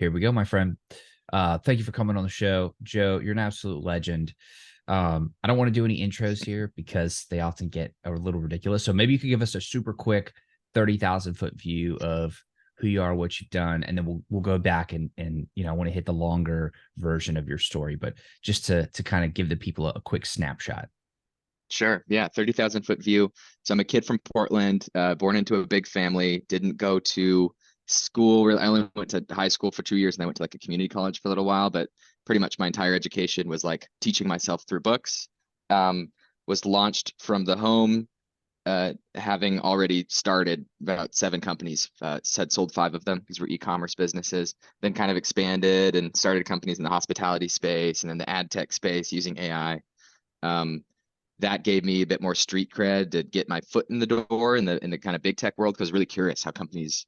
Here we go, my friend. Thank you for coming on the show. Joe, you're an absolute legend. I don't want to do any intros here because they often get a little ridiculous. So maybe you could give us a super quick 30,000 foot view of who you are, what you've done, and then we'll go back and I want to hit the longer version of your story, but just to kind of give the people a quick snapshot. Sure. Yeah. 30,000 foot view. So I'm a kid from Portland, born into a big family, didn't go to school. Really, I only went to high school for 2 years and I went to like a community college for a little while, but pretty much my entire education was like teaching myself through books. Was launched from the home, having already started about 7 companies, had sold 5 of them. These were e-commerce businesses, then kind of expanded and started companies in the hospitality space and then the ad tech space using AI. Um, that gave me a bit more street cred to get my foot in the door in the kind of big tech world because I was really curious how companies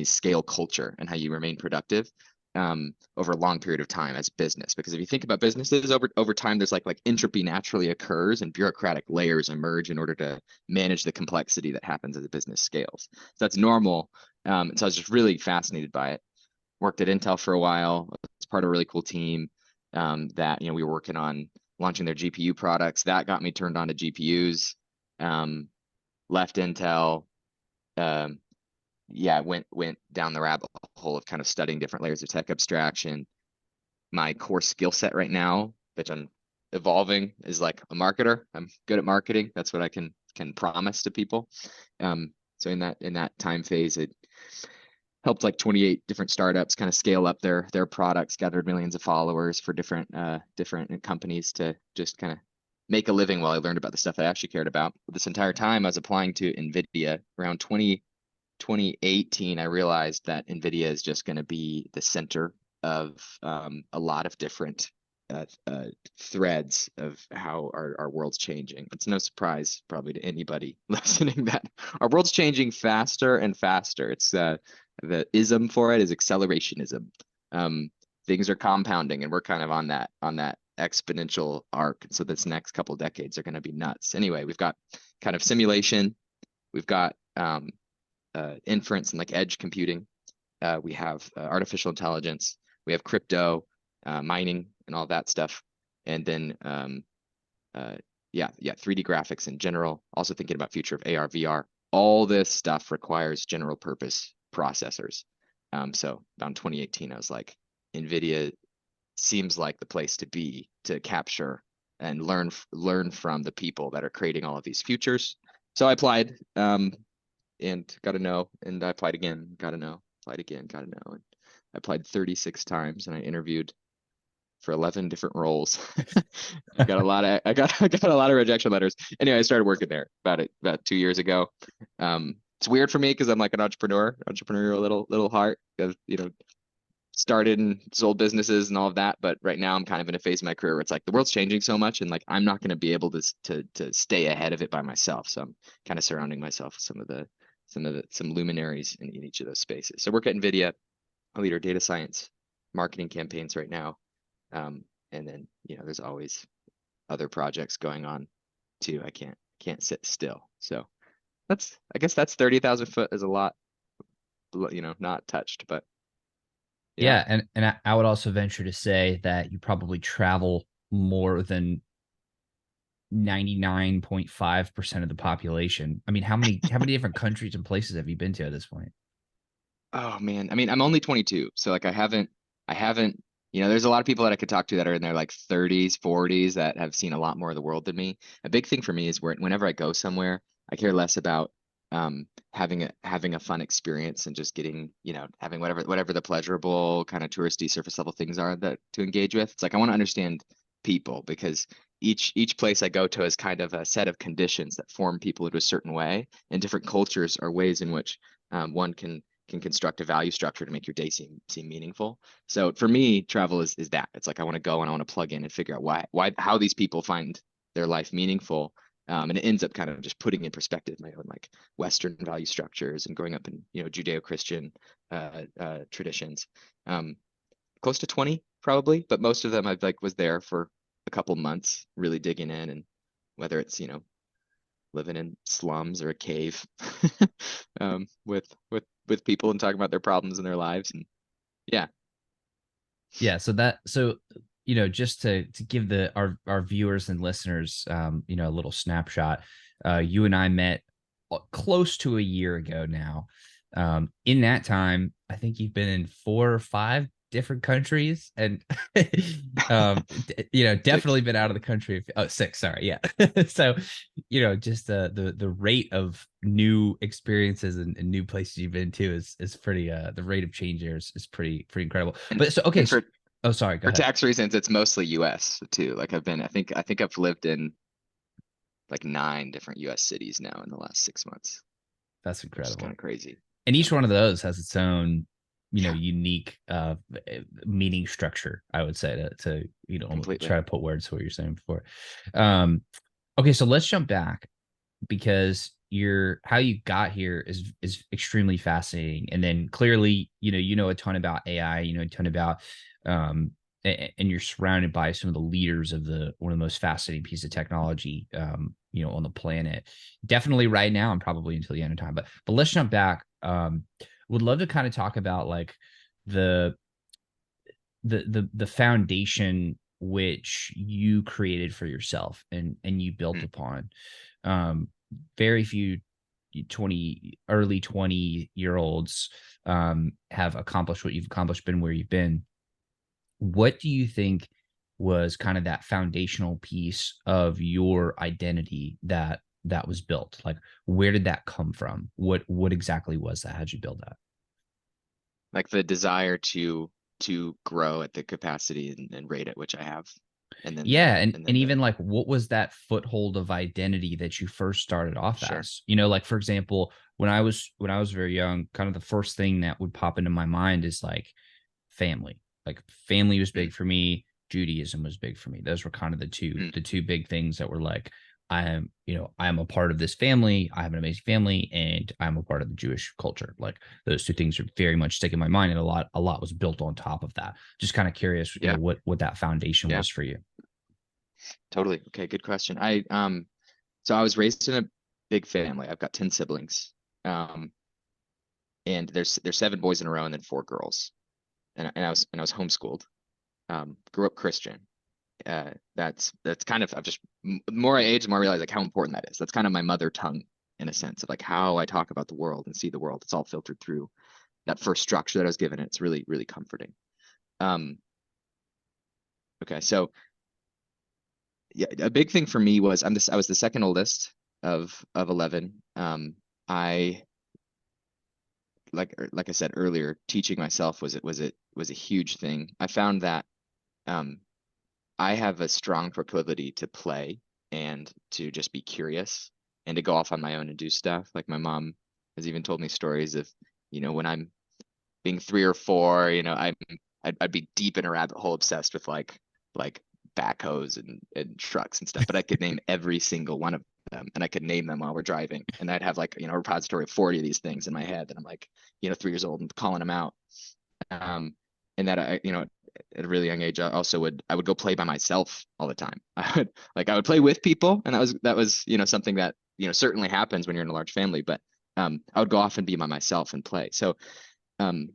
scale culture and how you remain productive over a long period of time as business. Because if you think about businesses over time, there's like entropy naturally occurs and bureaucratic layers emerge in order to manage the complexity that happens as a business scales. So that's normal. So I was just really fascinated by it. Worked at Intel for a while. It's part of a really cool team that we were working on launching their GPU products. That got me turned on to GPUs. Um, Left Intel. Um, yeah, went down the rabbit hole of kind of studying different layers of tech abstraction. My core skill set right now, which I'm evolving, is like a marketer. I'm good at marketing. That's what I can promise to people. So in that time phase, it helped like 28 different startups kind of scale up their products, gathered millions of followers for different companies to just kind of make a living while I learned about the stuff I actually cared about. This entire time I was applying to Nvidia around 2018. I realized that Nvidia is just going to be the center of a lot of different threads of how our world's changing. It's no surprise probably to anybody listening that our world's changing faster and faster. It's the ism for it is accelerationism. Things are compounding, and we're kind of on that exponential arc. And so this next couple of decades are going to be nuts. Anyway, we've got kind of simulation, we've got inference and like edge computing. We have artificial intelligence, we have crypto, mining, and all that stuff, and then yeah, 3D graphics in general. Also thinking about future of AR, VR. All this stuff requires general purpose processors. So around 2018, I was like, NVIDIA seems like the place to be to capture and learn from the people that are creating all of these futures. So I applied and got a no, and I applied again, got a no, applied again, got a no, and I applied 36 times, and I interviewed for 11 different roles. I got a lot of I got a lot of rejection letters. Anyway, I started working there about 2 years ago. It's weird for me because I'm like an entrepreneurial little heart. Started and sold businesses and all of that, but right now I'm kind of in a phase of my career where it's like the world's changing so much, and like I'm not going to be able to stay ahead of it by myself. So I'm kind of surrounding myself with some luminaries in each of those spaces. So I work at Nvidia. I lead our data science marketing campaigns right now. And then there's always other projects going on too. I can't sit still. So I guess that's 30,000 foot is a lot, not touched, but yeah. Yeah, and I would also venture to say that you probably travel more than 99.5% of the population. I mean, how many different countries and places have you been to at this point? Oh man. I mean, I'm only 22, so like I haven't, there's a lot of people that I could talk to that are in their like 30s, 40s that have seen a lot more of the world than me. A big thing for me is whenever I go somewhere, I care less about having a fun experience and just getting, having whatever the pleasurable kind of touristy surface level things are that to engage with. It's like I want to understand people because each place I go to is kind of a set of conditions that form people into a certain way, and different cultures are ways in which one can construct a value structure to make your day seem meaningful. So for me, travel is that. It's like I want to go and I want to plug in and figure out why how these people find their life meaningful. And it ends up kind of just putting in perspective my own like Western value structures and growing up in Judeo-Christian traditions. Um, Close to 20 probably, but most of them I've like was there for a couple months, really digging in, and whether it's living in slums or a cave with people and talking about their problems in their lives, and yeah. Yeah, so just to give the our viewers and listeners a little snapshot. You and I met close to a year ago now. In that time, I think you've been in 4 or 5 different countries, and definitely Six. been out of the country. Oh, 6, sorry, yeah. So, just the rate of new experiences and new places you've been to is pretty. The rate of change there is pretty incredible. And But so okay, and so, oh, sorry, go for ahead. tax reasons, it's mostly US too. Like I think I've lived in like 9 different US cities now in the last 6 months, That's which is kind incredible. of crazy. And Yeah. each one of those has its own Yeah, unique meaning structure, I would say, to completely. try to put words to what you're saying before. um okay, so let's jump back, because your how you got here is extremely fascinating. And then clearly, a ton about AI, a ton about and you're surrounded by some of the leaders of the one of the most fascinating pieces of technology on the planet. Definitely right now and probably until the end of time. But let's jump back. Would love to kind of talk about like the the foundation which you created for yourself and you built Mhm. upon. um Very few 20 year olds have accomplished what you've accomplished, been where you've been. What do you think was kind of that foundational piece of your identity that was built? Like, where did that come from? What exactly was that? How'd you build that? Like the desire to grow at the capacity and rate at which I have, and then Yeah, and the even like, what was that foothold of identity that you first started off sure. as? Like, for example, when I was very young, kind of the first thing that would pop into my mind is like family. Like, family was Mm, big for me. Judaism was big for me. Those were kind of the two mm, the two big things that were like, I am a part of this family. I have an amazing family, and I'm a part of the Jewish culture. Like, those two things are very much stick in my mind, and a lot was built on top of that. Just kind of curious, yeah, what that foundation yeah, was for you. totally. Okay, good question. So I was raised in a big family. I've got 10 siblings. Um, and there's 7 boys in a row and then 4 girls. And I was homeschooled. Grew up Christian. That's kind of I've just the more I age, the more I realize like how important that is. That's kind of my mother tongue in a sense of like how I talk about the world and see the world. It's all filtered through that first structure that I was given. It's really, really comforting. Um, okay, so yeah, a big thing for me was I was the second oldest of 11. I like I said earlier, teaching myself was a huge thing. I found that um, I have a strong proclivity to play and to just be curious and to go off on my own and do stuff. Like my mom has even told me stories of, when I'm being 3 or 4, I'd be deep in a rabbit hole obsessed with like backhoes and trucks and stuff, but I could name every single one of them and I could name them while we're driving. And I'd have like, a repository of 40 of these things in my head. And I'm like, 3 years old and calling them out. Um, and that at a really young age, I would go play by myself all the time. I would play with people, and that was something that certainly happens when you're in a large family. But I would go off and be by myself and play. Um,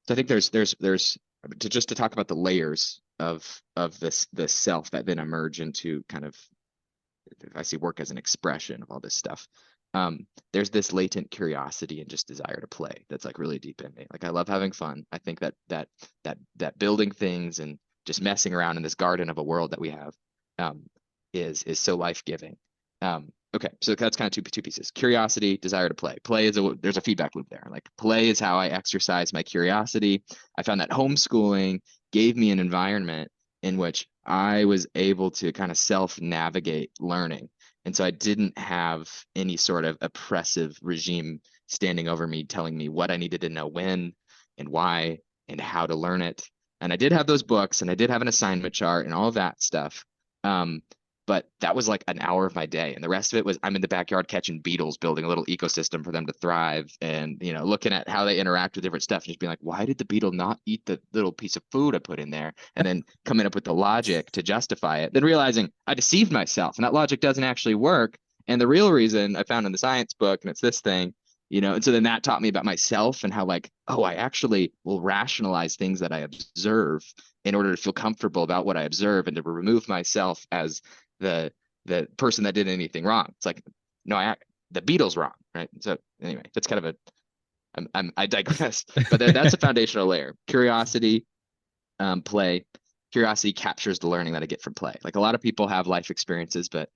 so I think there's to talk about the layers of this self that then emerge into kind of I see work as an expression of all this stuff. There's this latent curiosity and just desire to play that's like really deep in me. Like I love having fun. I think that building things and just messing around in this garden of a world that we have um, is so life giving. Okay, so that's kind of two pieces: curiosity, desire to play. There's a feedback loop there. Like play is how I exercise my curiosity. I found that homeschooling gave me an environment in which I was able to kind of self navigate learning. And so I didn't have any sort of oppressive regime standing over me telling me what I needed to know when and why and how to learn it. And I did have those books and I did have an assignment chart and all of that stuff. Um, but that was like an hour of my day. And the rest of it was I'm in the backyard catching beetles, building a little ecosystem for them to thrive and, looking at how they interact with different stuff and just being like, why did the beetle not eat the little piece of food I put in there? And then coming up with the logic to justify it, then realizing I deceived myself and that logic doesn't actually work. And the real reason I found in the science book, and it's this thing, And so then that taught me about myself and how like, oh, I actually will rationalize things that I observe in order to feel comfortable about what I observe and to remove myself as the the person that did anything wrong. It's like, no, the Beatles wrong, right? So anyway, that's kind of a I digress, but that's a foundational layer. Curiosity, play. Curiosity captures the learning that I get from play. Like a lot of people have life experiences, but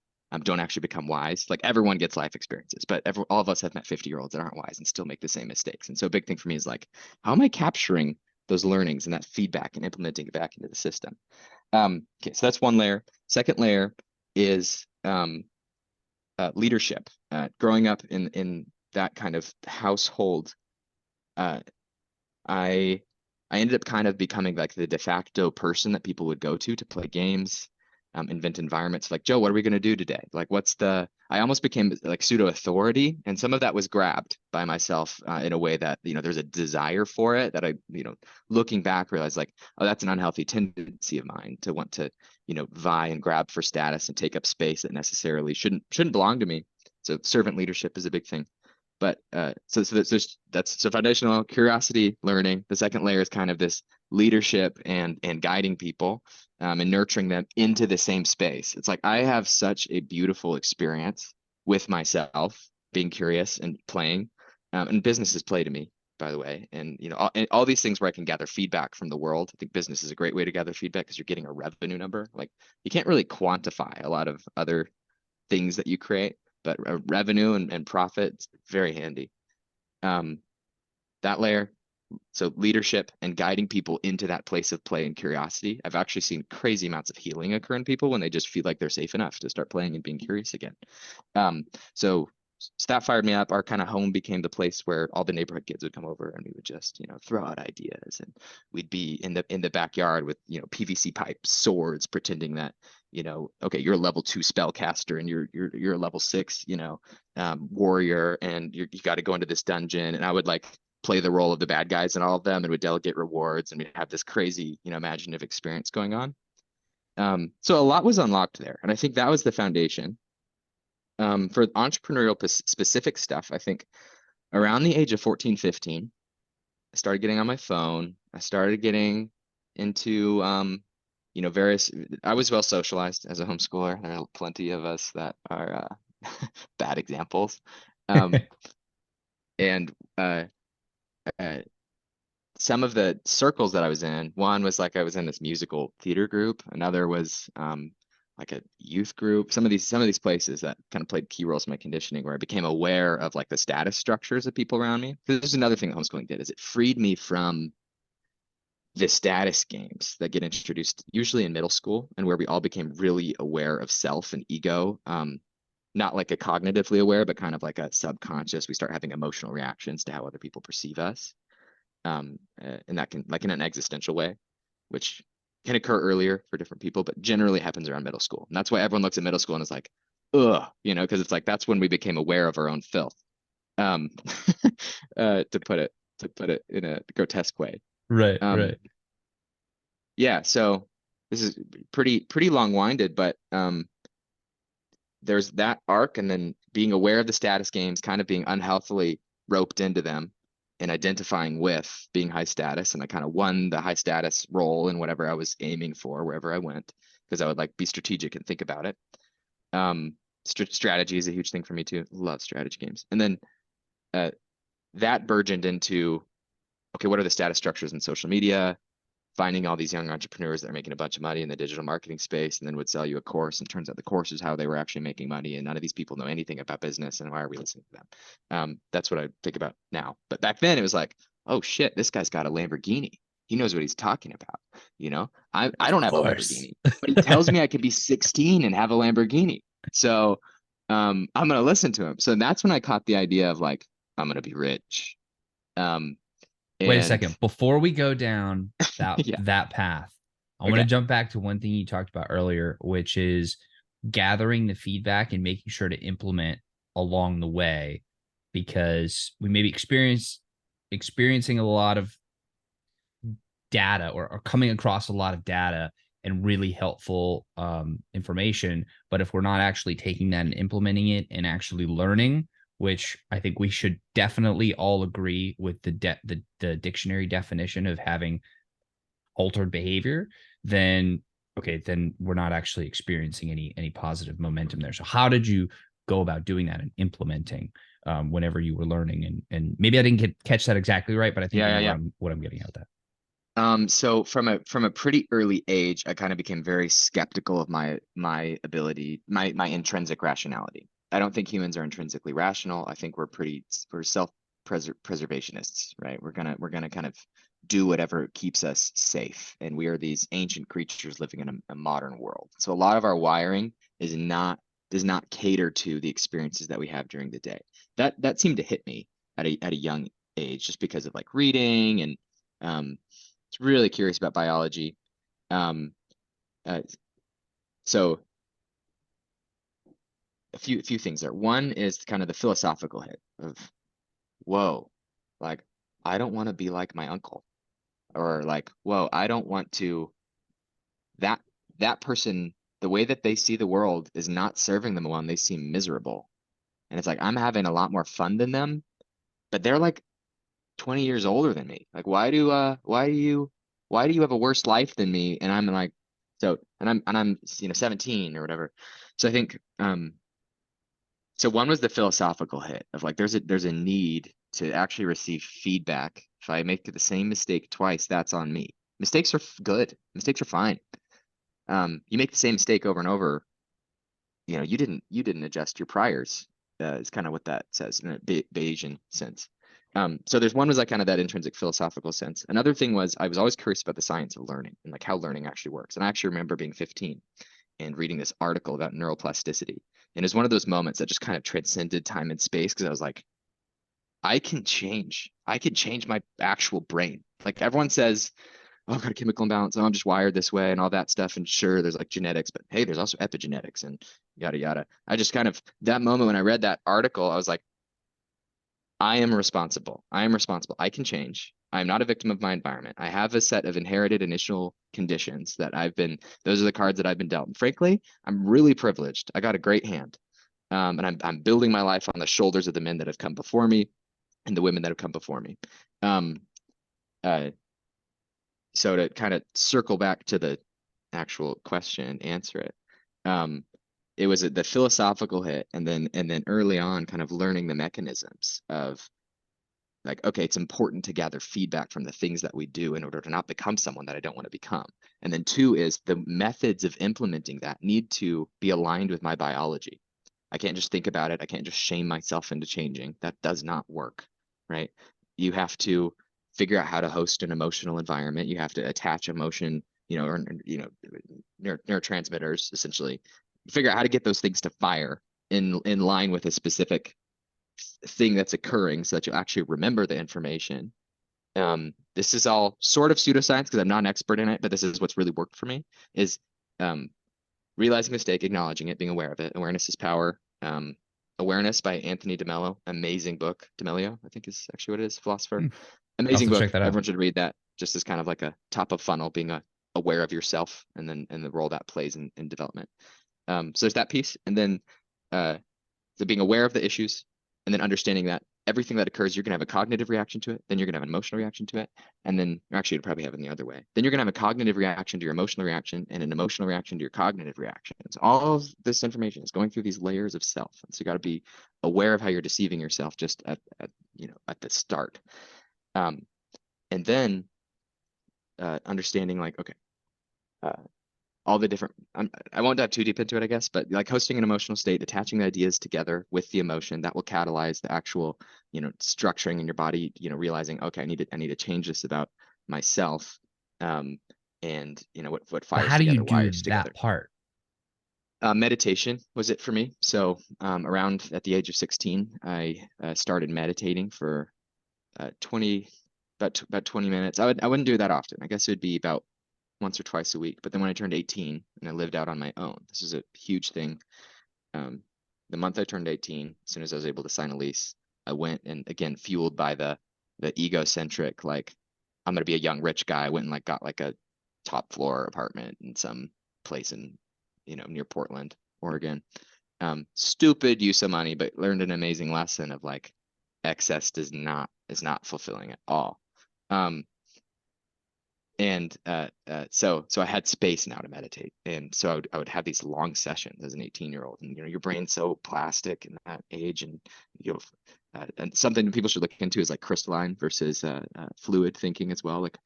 don't actually become wise. Like everyone gets life experiences, but all of us have met 50-year-olds that aren't wise and still make the same mistakes. And so a big thing for me is like, how am I capturing those learnings and that feedback and implementing it back into the system? Okay, so that's one layer. Second layer is leadership. Growing up in that kind of household, uh, I I ended up kind of becoming like the de facto person that people would go to play games, invent environments. Like, Joe, what are we going to do today? Like, I almost became like pseudo authority, and some of that was grabbed by myself in a way that there's a desire for it that I looking back realized like, oh, that's an unhealthy tendency of mine to want to vie and grab for status and take up space that necessarily shouldn't belong to me. So servant leadership is a big thing. But that's so foundational curiosity, learning. The second layer is kind of this leadership and guiding people and nurturing them into the same space. It's like I have such a beautiful experience with myself, being curious and playing, and business is play to me, by the way. And all these things where I can gather feedback from the world. I think business is a great way to gather feedback because you're getting a revenue number. Like you can't really quantify a lot of other things that you create, but revenue and profit, very handy. That layer, so leadership and guiding people into that place of play and curiosity. I've actually seen crazy amounts of healing occur in people when they just feel like they're safe enough to start playing and being curious again. So that fired me up. Our kind of home became the place where all the neighborhood kids would come over and we would just, throw out ideas, and we'd be in the backyard with, PVC pipe swords, pretending that, okay, you're a level 2 spellcaster and you're a level 6, warrior, and you got to go into this dungeon. And I would like play the role of the bad guys and all of them, and would delegate rewards, and we'd have this crazy, imaginative experience going on. So a lot was unlocked there, and I think that was the foundation. For entrepreneurial specific stuff, I think around the age of 14, 15, I started getting on my phone. I started getting into, various, I was well socialized as a homeschooler. There are plenty of us that are bad examples. And some of the circles that I was in, one was like I was in this musical theater group. Another was like a youth group. Some of these places that kind of played key roles in my conditioning, where I became aware of like the status structures of people around me. This is another thing that homeschooling did, is it freed me from the status games that get introduced usually in middle school, and where we all became really aware of self and ego. Not like a cognitively aware, but kind of like a subconscious. We start having emotional reactions to how other people perceive us. And that can, like in an existential way, which can occur earlier for different people, but generally happens around middle school. And that's why everyone looks at middle school and is like, ugh, because it's like that's when we became aware of our own filth. To put it in a grotesque way. Right, right. Yeah, so this is pretty long-winded, but there's that arc, and then being aware of the status games, kind of being unhealthily roped into them and identifying with being high status. And I kind of won the high status role in whatever I was aiming for, wherever I went, because I would like be strategic and think about it. Strategy is a huge thing for me too. Love strategy games. And then that burgeoned into, okay, what are the status structures in social media? Finding all these young entrepreneurs that are making a bunch of money in the digital marketing space, and then would sell you a course, and turns out the course is how they were actually making money, and none of these people know anything about business, and why are we listening to them? That's what I think about now. But back then it was like, oh shit, this guy's got a Lamborghini. He knows what he's talking about. I don't have a Lamborghini, but he tells me I could be 16 and have a Lamborghini. So I'm gonna listen to him. So that's when I caught the idea of like, I'm gonna be rich. Wait a second. Before we go down that yeah. that path, I want to jump back to one thing you talked about earlier, which is gathering the feedback and making sure to implement along the way, because we may be experiencing a lot of data, or coming across a lot of data and really helpful information. But if we're not actually taking that and implementing it and actually learning, which I think we should definitely all agree with the dictionary definition of having altered behavior, then okay, then we're not actually experiencing any positive momentum there. So how did you go about doing that and implementing whenever you were learning? And maybe I didn't catch that exactly right, but I think Yeah, you yeah, know yeah. what I'm getting at with that. So from a pretty early age, I kind of became very skeptical of my ability, my intrinsic rationality. I don't think humans are intrinsically rational. I think we're self-preservationists, right? We're gonna kind of do whatever keeps us safe, and we are these ancient creatures living in a modern world. So a lot of our wiring is not does not cater to the experiences that we have during the day. That seemed to hit me at a young age, just because of like reading and um, really curious about biology. Um, uh, so a few things there. One is kind of the philosophical hit of, whoa, like I don't want to be like my uncle, or like, whoa, I don't want to that that person. The way that they see the world is not serving them well, and they seem miserable. And it's like I'm having a lot more fun than them, but they're like 20 years older than me. Like, why do you have a worse life than me? And I'm like, and I'm 17 or whatever. So I think so one was the philosophical hit of like there's a need to actually receive feedback. If I make the same mistake twice, that's on me. Mistakes are good. Mistakes are fine. You make the same mistake over and over, you didn't adjust your priors. Is kind of what that says in a Bayesian sense. So there's one was like kind of that intrinsic philosophical sense. Another thing was I was always curious about the science of learning and like how learning actually works. And I actually remember being 15 and reading this article about neuroplasticity. And it was one of those moments that just kind of transcended time and space because I was like, I can change. I can change my actual brain. Like everyone says, oh, I've got a chemical imbalance. Oh, I'm just wired this way and all that stuff. And sure, there's like genetics, but hey, there's also epigenetics and yada yada. I just kind of that moment when I read that article, I was like, I am responsible. I am responsible. I can change. I am not a victim of my environment. I have a set of inherited initial conditions that those are the cards that I've been dealt. And frankly, I'm really privileged. I got a great hand. And I'm building my life on the shoulders of the men that have come before me and the women that have come before me. Um, uh, so to kind of circle back to the actual question and answer it, um, it was the philosophical hit, and then early on, kind of learning the mechanisms of like, okay, it's important to gather feedback from the things that we do in order to not become someone that I don't want to become. And then two is the methods of implementing that need to be aligned with my biology. I can't just think about it. I can't just shame myself into changing. That does not work, right? You have to figure out how to host an emotional environment. You have to attach emotion, or neurotransmitters essentially. Figure out how to get those things to fire in line with a specific thing that's occurring so that you'll actually remember the information. This is all sort of pseudoscience because I'm not an expert in it, but this is what's really worked for me is um, realizing mistake, acknowledging it, being aware of it. Awareness is power. Awareness by Anthony DeMello, amazing book. DeMello, I think is actually what it is, philosopher. Hmm. I'll have Amazing to check book. that out. Everyone should read that just as kind of like a top of funnel, being aware of yourself and the role that plays in development. So there's that piece. And then so being aware of the issues and then understanding that everything that occurs, you're going to have a cognitive reaction to it. Then you're going to have an emotional reaction to it. And then actually, you'd probably have it the other way. Then you're going to have a cognitive reaction to your emotional reaction and an emotional reaction to your cognitive reactions. All of this information is going through these layers of self. And so you got to be aware of how you're deceiving yourself just at the start. Um, and then understanding like, okay, uh, all the different I won't dive too deep into it, I guess, but like hosting an emotional state, attaching the ideas together with the emotion that will catalyze the actual, structuring in your body, realizing, okay, I need to change this about myself. Um, and what But fires how do you together do wires that together. part? Meditation was it for me. So around at the age of 16, I started meditating for 20 about 20 minutes. I wouldn't do that often. I guess it would be about once or twice a week. But then when I turned 18 and I lived out on my own, this is a huge thing. Um, the month I turned 18, as soon as I was able to sign a lease, I went and again fueled by the egocentric, like I'm gonna be a young rich guy. I went and like got like a top floor apartment in some place in near Portland, Oregon. Stupid use of money, but learned an amazing lesson of like excess is not fulfilling at all. Um, and so I had space now to meditate, and so I would have these long sessions as an 18-year-old, and your brain's so plastic in that age, and you know, and something people should look into is like crystalline versus fluid thinking as well. Like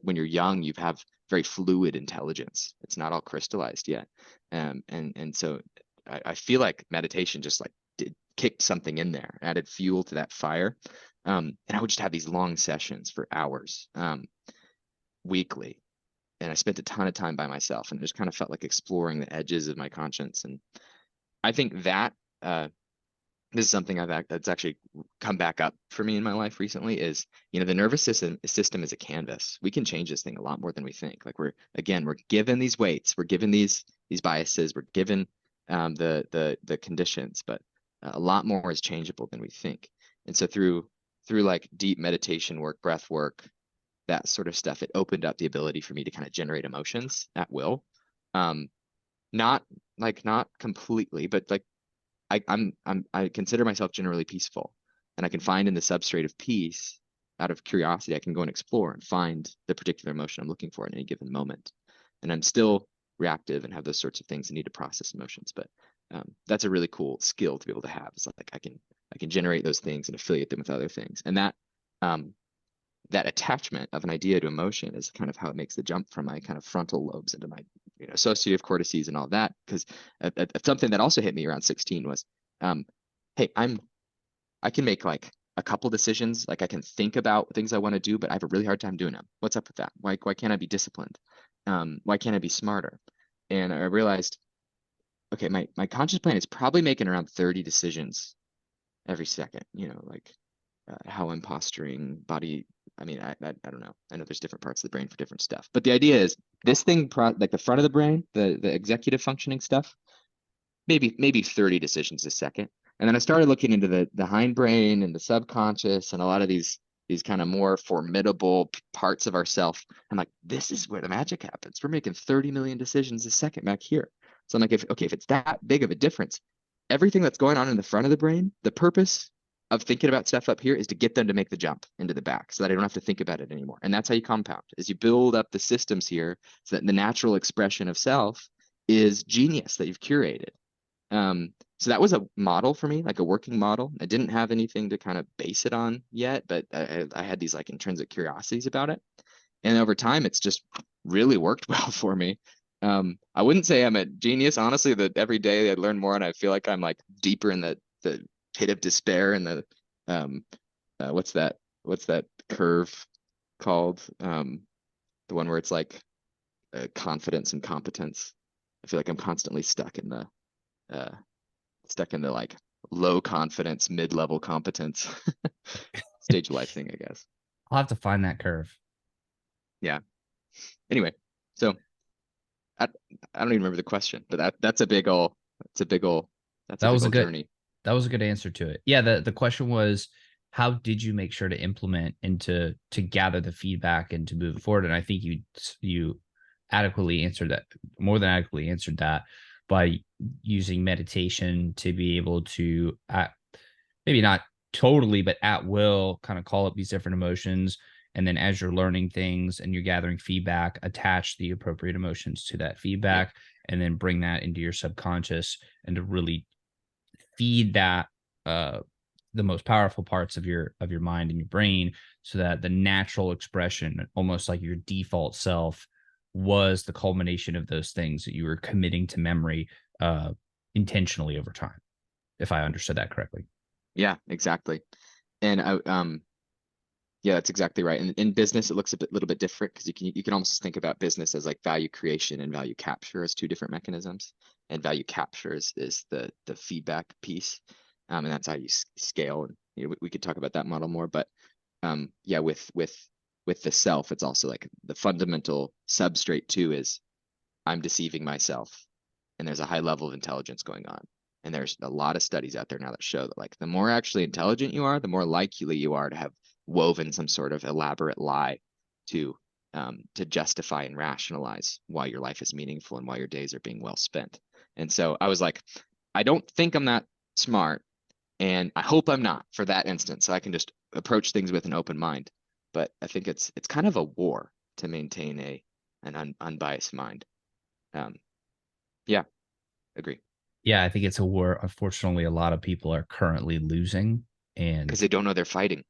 when you're young, you have very fluid intelligence. It's not all crystallized yet, and so I feel like meditation just like kicked something in there, added fuel to that fire, and I would just have these long sessions for hours. Weekly, and I spent a ton of time by myself, and it just kind of felt like exploring the edges of my conscience. And I think that this is something that's actually come back up for me in my life recently. Is the nervous system is a canvas. We can change this thing a lot more than we think. Like we're given these weights, we're given these biases, we're given the conditions, but a lot more is changeable than we think. And so through like deep meditation work, breath work, that sort of stuff, it opened up the ability for me to kind of generate emotions at will. Not completely, but like I consider myself generally peaceful, and I can find in the substrate of peace, out of curiosity, I can go and explore and find the particular emotion I'm looking for in any given moment. And I'm still reactive and have those sorts of things and need to process emotions, but that's a really cool skill to be able to have. It's like I can generate those things and affiliate them with other things, and that attachment of an idea to emotion is kind of how it makes the jump from my kind of frontal lobes into my associative cortices and all that. Because something that also hit me around 16 was, hey, I can make like a couple decisions, like I can think about things I want to do, but I have a really hard time doing them. What's up with that? Why can't I be disciplined? Why can't I be smarter? And I realized, okay, my conscious plan is probably making around 30 decisions every second, like how I'm posturing, body. I mean, I don't know. I know there's different parts of the brain for different stuff, but the idea is this thing, like the front of the brain, the executive functioning stuff, maybe 30 decisions a second. And then I started looking into the hindbrain and the subconscious and a lot of these kind of more formidable parts of ourself. I'm like, this is where the magic happens. We're making 30 million decisions a second back here. So I'm like, if it's that big of a difference, everything that's going on in the front of the brain, the purpose of thinking about stuff up here is to get them to make the jump into the back so that I don't have to think about it anymore. And that's how you compound, is you build up the systems here so that the natural expression of self is genius that you've curated. So that was a model for me, like a working model. I didn't have anything to kind of base it on yet, but I had these like intrinsic curiosities about it. And over time, it's just really worked well for me. I wouldn't say I'm a genius, honestly, that every day I learn more and I feel like I'm like deeper in the pit of despair and the what's that curve called? The one where it's like confidence and competence. I feel like I'm constantly stuck in the like low confidence, mid-level competence stage of life thing, I guess. I'll have to find that curve. Yeah. Anyway, so I don't even remember the question, but that's a big ol' That was a good journey. that was a good answer to it. Yeah, the question was, how did you make sure to implement and to gather the feedback and to move forward? And I think you adequately answered that, more than adequately answered that, by using meditation to be able to maybe not totally, but at will kind of call up these different emotions. And then as you're learning things and you're gathering feedback, attach the appropriate emotions to that feedback, Yep. and then bring that into your subconscious and to really feed that the most powerful parts of your mind and your brain, so that the natural expression, almost like your default self, was the culmination of those things that you were committing to memory intentionally over time, if I understood that correctly. Yeah, exactly. And yeah, that's exactly right. And in business, it looks little bit different because you can almost think about business as like value creation and value capture as two different mechanisms. And value capture is the feedback piece, and that's how you scale. And we could talk about that model more, but yeah, with the self, it's also like the fundamental substrate too is I'm deceiving myself, and there's a high level of intelligence going on. And there's a lot of studies out there now that show that like the more actually intelligent you are, the more likely you are to have woven some sort of elaborate lie to justify and rationalize why your life is meaningful and why your days are being well spent. And so I was like, I don't think I'm that smart, and I hope I'm not for that instance, so I can just approach things with an open mind. But I think it's kind of a war to maintain an unbiased mind. Um, yeah, agree. Yeah, I think it's a war. Unfortunately, a lot of people are currently losing, Because and they don't know they're fighting.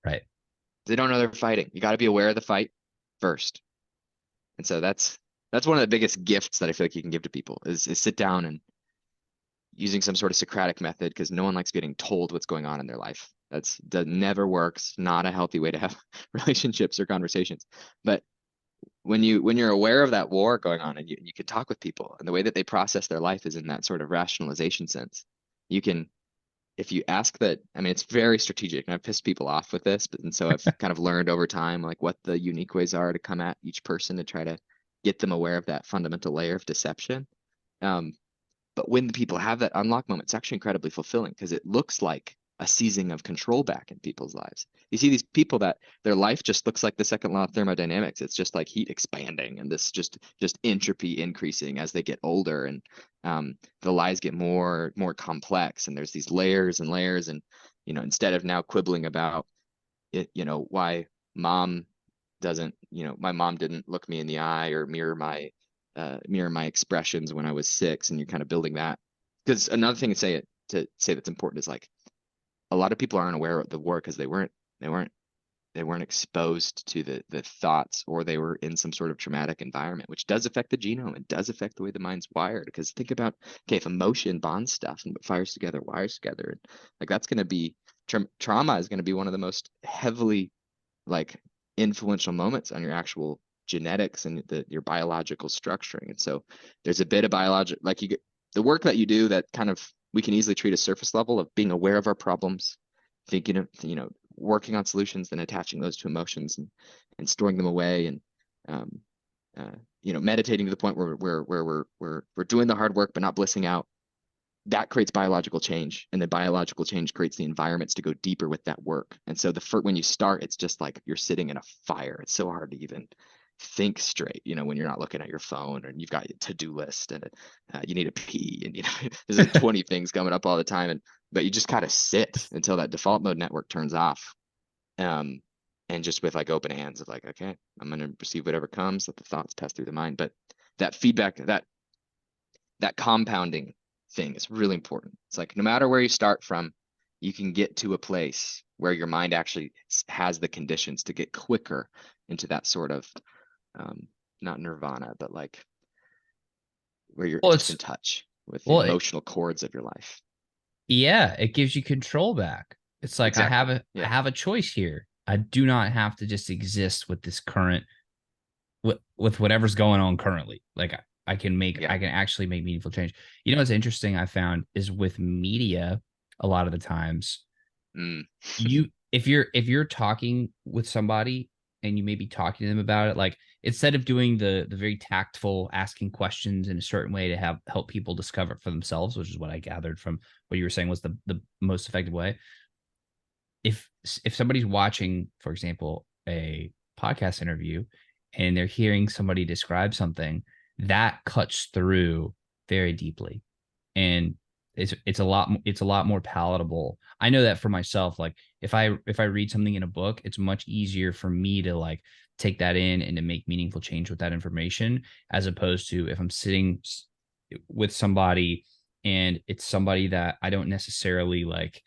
right. They don't know they're fighting. You got to be aware of the fight first. And so that's one of the biggest gifts that I feel like you can give to people is sit down and using some sort of Socratic method, because no one likes getting told what's going on in their life. That never works. Not a healthy way to have relationships or conversations. But when you're aware of that war going on, and you can talk with people, and the way that they process their life is in that sort of rationalization sense, you can, if you ask that, I mean, it's very strategic, and I've pissed people off with this, but and so I've kind of learned over time like what the unique ways are to come at each person to try to get them aware of that fundamental layer of deception. Um, but when the people have that unlock moment, it's actually incredibly fulfilling because it looks like a seizing of control back in people's lives. You see these people that their life just looks like the second law of thermodynamics. It's just like heat expanding and this just entropy increasing as they get older, and the lies get more complex, and there's these layers and layers, and instead of now quibbling about it, why mom doesn't, my mom didn't look me in the eye or mirror my expressions when I was 6, and you're kind of building that. Because another thing to say that's important is like a lot of people aren't aware of the war because they weren't exposed to the thoughts, or they were in some sort of traumatic environment, which does affect the genome. It does affect the way the mind's wired. Because think about, okay, if emotion bonds stuff and what fires together wires together, and like that's going to be trauma is going to be one of the most heavily like influential moments on your actual genetics and your biological structuring. And so there's a bit of biologic, like you get the work that you do that kind of we can easily treat a surface level of being aware of our problems, thinking of, working on solutions, then attaching those to emotions and storing them away, and um, meditating to the point where we're doing the hard work but not blissing out. That creates biological change, and the biological change creates the environments to go deeper with that work. And so when you start, it's just like you're sitting in a fire. It's so hard to even think straight, when you're not looking at your phone and you've got your to-do list, and you need a pee, and there's like 20 things coming up all the time, but you just gotta sit until that default mode network turns off, um, and just with like open hands of like, okay, I'm gonna receive whatever comes, let the thoughts pass through the mind. But that feedback, that compounding thing is really important. It's like no matter where you start from, you can get to a place where your mind actually has the conditions to get quicker into that sort of not nirvana, but like where you're Well, just it's in touch with the well, it, emotional chords of your life. yeah, it gives you control back. It's like I have Exactly. I Yeah. have a choice here. I do not have to just exist with this current with whatever's going on currently. Like Yeah. I can actually make meaningful change. You know what's interesting I found is with media, a lot of the times Mm. you if you're talking with somebody and you may be talking to them about it, like instead of doing the very tactful asking questions in a certain way to help people discover it for themselves, which is what I gathered from what you were saying was the most effective way. if if somebody's watching, for example, a podcast interview and they're hearing somebody describe something, that cuts through very deeply, and it's a lot more palatable. I know that for myself. Like if I read something in a book, it's much easier for me to like take that in and to make meaningful change with that information, as opposed to if I'm sitting with somebody and it's somebody that I don't necessarily like,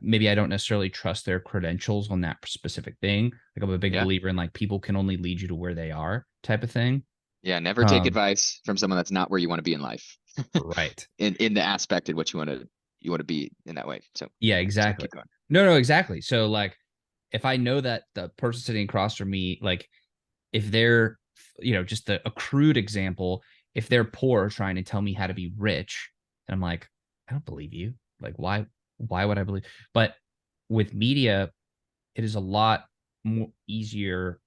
maybe I don't necessarily trust their credentials on that specific thing. Like I'm a big Yeah. believer in like people can only lead you to where they are type of thing. Yeah. Never take Um, advice from someone that's not where you want to be in life. right. in the aspect in which you want to be in that way. So Yeah, yeah, sorry, exactly. keep going. No, exactly. So like if I know that the person sitting across from me, like if they're, just a crude example, if they're poor trying to tell me how to be rich, and I'm like, I don't believe you. Like, why would I believe? But with media, it is a lot more easier,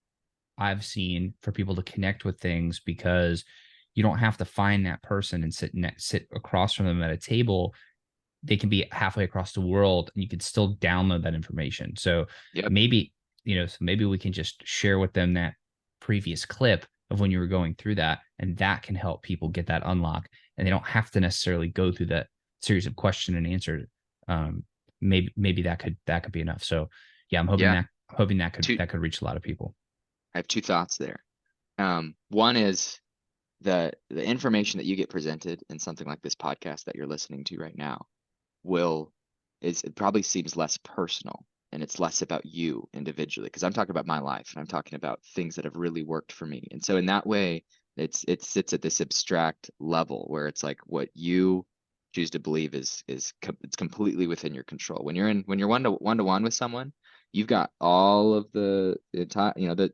I've seen, for people to connect with things because you don't have to find that person and sit across from them at a table. They can be halfway across the world and you can still download that information. So Yep. maybe, so maybe we can just share with them that previous clip of when you were going through that, and that can help people get that unlock. And they don't have to necessarily go through that series of question and answer, maybe that could be enough. So yeah, I'm hoping Yeah. that Two, that could reach a lot of people. I have two thoughts there. One is the information that you get presented in something like this podcast that you're listening to right now will is it probably seems less personal, and it's less about you individually, because I'm talking about my life and I'm talking about things that have really worked for me. And so in that way, it sits at this abstract level where it's like what you choose to believe it's completely within your control. When you're one to one with someone, you've got all of the entire, that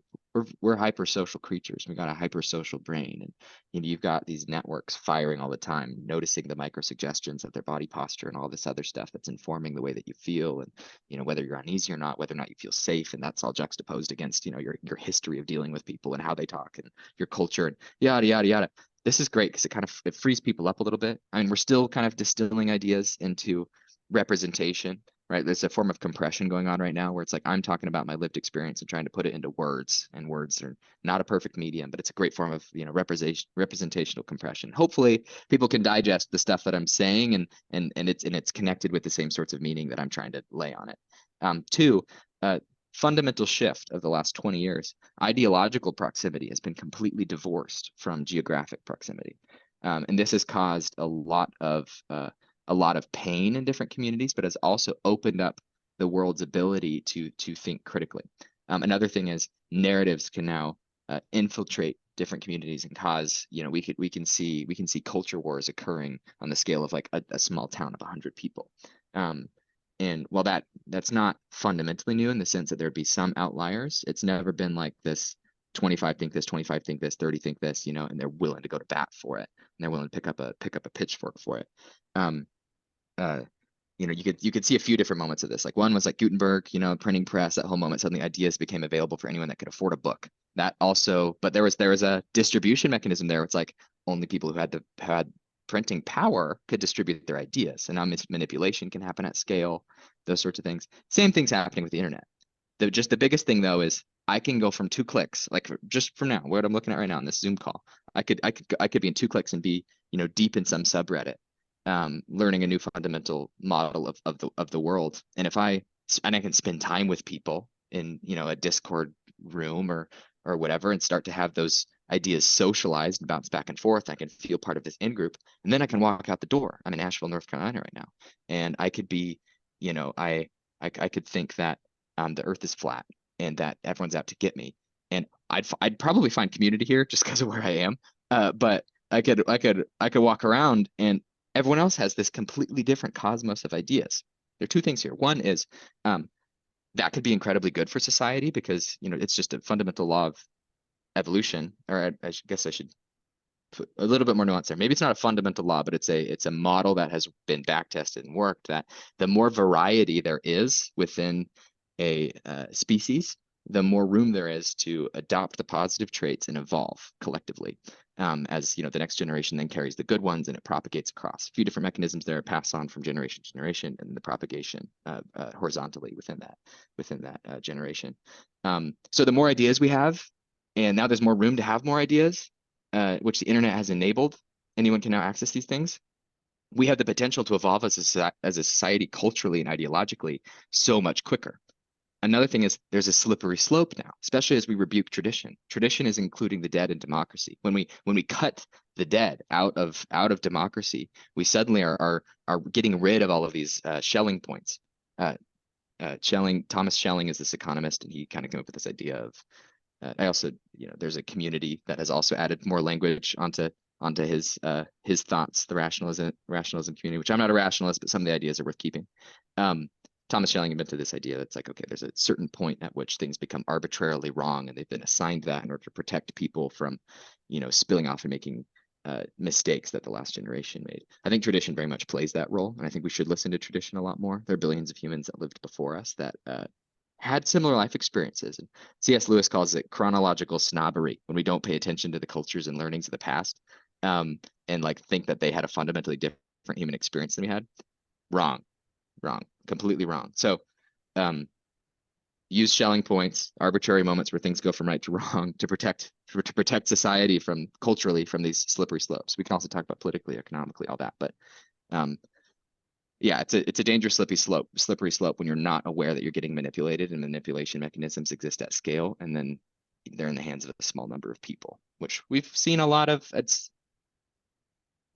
we're hyper social creatures. We've got a hyper social brain, and you've got these networks firing all the time, noticing the micro suggestions of their body posture and all this other stuff that's informing the way that you feel, and whether you're uneasy or not, whether or not you feel safe, and that's all juxtaposed against your history of dealing with people and how they talk and your culture and yada yada yada. This is great because it frees people up a little bit. I mean, we're still kind of distilling ideas into representation, right? There's a form of compression going on right now where it's like I'm talking about my lived experience and trying to put it into words, and words are not a perfect medium, but it's a great form of representational compression. Hopefully, people can digest the stuff that I'm saying, and it's connected with the same sorts of meaning that I'm trying to lay on it. Two, fundamental shift of the last 20 years, ideological proximity has been completely divorced from geographic proximity, and this has caused a lot of pain in different communities, but has also opened up the world's ability to think critically. Another thing is narratives can now infiltrate different communities and cause, we can see culture wars occurring on the scale of like a small town of 100 people. And while that's not fundamentally new in the sense that there'd be some outliers, it's never been like this 25 think this, 25 think this, 30 think this, and they're willing to go to bat for it, and they're willing to pick up a pitchfork for it. Um, uh, you could see a few different moments of this. Like one was like Gutenberg, printing press, that whole moment, suddenly ideas became available for anyone that could afford a book. That also, but there was a distribution mechanism there. It's like only people who had printing power could distribute their ideas, and now manipulation can happen at scale, those sorts of things. Same thing's happening with the internet. The biggest thing though is I can go from 2 clicks, like just from now, what I'm looking at right now in this Zoom call, I could be in 2 clicks and be, deep in some subreddit, learning a new fundamental model of the world. And I can spend time with people in, a Discord room or whatever, and start to have those ideas socialized and bounce back and forth. I can feel part of this in group, and then I can walk out the door. I'm in Asheville, North Carolina right now, and I could be, I could think that the Earth is flat and that everyone's out to get me, and I'd probably find community here just because of where I am. But I could walk around, and everyone else has this completely different cosmos of ideas. There are two things here. One is that could be incredibly good for society because it's just a fundamental law of evolution, or I guess I should put a little bit more nuance there. Maybe it's not a fundamental law, but it's a model that has been back tested and worked, that the more variety there is within a species, the more room there is to adopt the positive traits and evolve collectively. As the next generation then carries the good ones and it propagates across a few different mechanisms there, pass on from generation to generation, and the propagation horizontally within that generation. So the more ideas we have, and now there's more room to have more ideas, which the internet has enabled. Anyone can now access these things. We have the potential to evolve as a society, culturally and ideologically, so much quicker. Another thing is there's a slippery slope now, especially as we rebuke tradition. Tradition is including the dead in democracy. When we cut the dead out of democracy, we suddenly are getting rid of all of these Schelling points. Thomas Schelling is this economist, and he kind of came up with this idea of. I also, there's a community that has also added more language onto his thoughts, the rationalism community, which I'm not a rationalist, but some of the ideas are worth keeping. Thomas Schelling invented this idea that's like, okay, there's a certain point at which things become arbitrarily wrong, and they've been assigned that in order to protect people from, spilling off and making mistakes that the last generation made. I think tradition very much plays that role, and I think we should listen to tradition a lot more. There are billions of humans that lived before us that had similar life experiences. And C.S. Lewis calls it chronological snobbery, when we don't pay attention to the cultures and learnings of the past, and like think that they had a fundamentally different human experience than we had. Wrong, completely wrong. So use Schelling points, arbitrary moments where things go from right to wrong, to protect society culturally from these slippery slopes. We can also talk about politically, economically, all that, but Yeah, it's a dangerous slippery slope when you're not aware that you're getting manipulated, and manipulation mechanisms exist at scale, and then they're in the hands of a small number of people, which we've seen a lot of. It's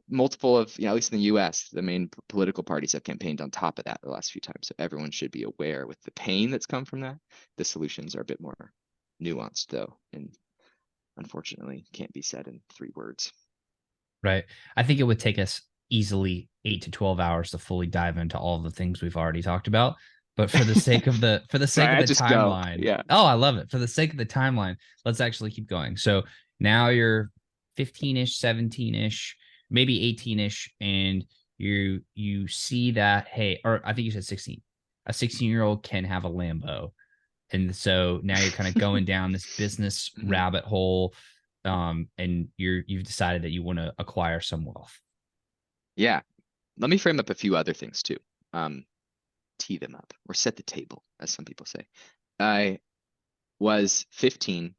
multiple of, at least in the US, the main political parties have campaigned on top of that the last few times. So everyone should be aware with the pain that's come from that. The solutions are a bit more nuanced though, and unfortunately can't be said in 3 words. Right. I think it would take us easily 8 to 12 hours to fully dive into all the things we've already talked about. But for the sake of I the just go, timeline, yeah. oh, I love it. For the sake of the timeline, let's actually keep going. So now you're 15-ish, 17-ish, maybe 18-ish, and you see that, hey, or I think you said 16. A 16-year-old can have a Lambo. And so now you're kind of going down this business Mhm. rabbit hole, and you've decided that you want to acquire some wealth. Yeah. Let me frame up a few other things too. Um, Tee them up or set the table, as some people say. I was 15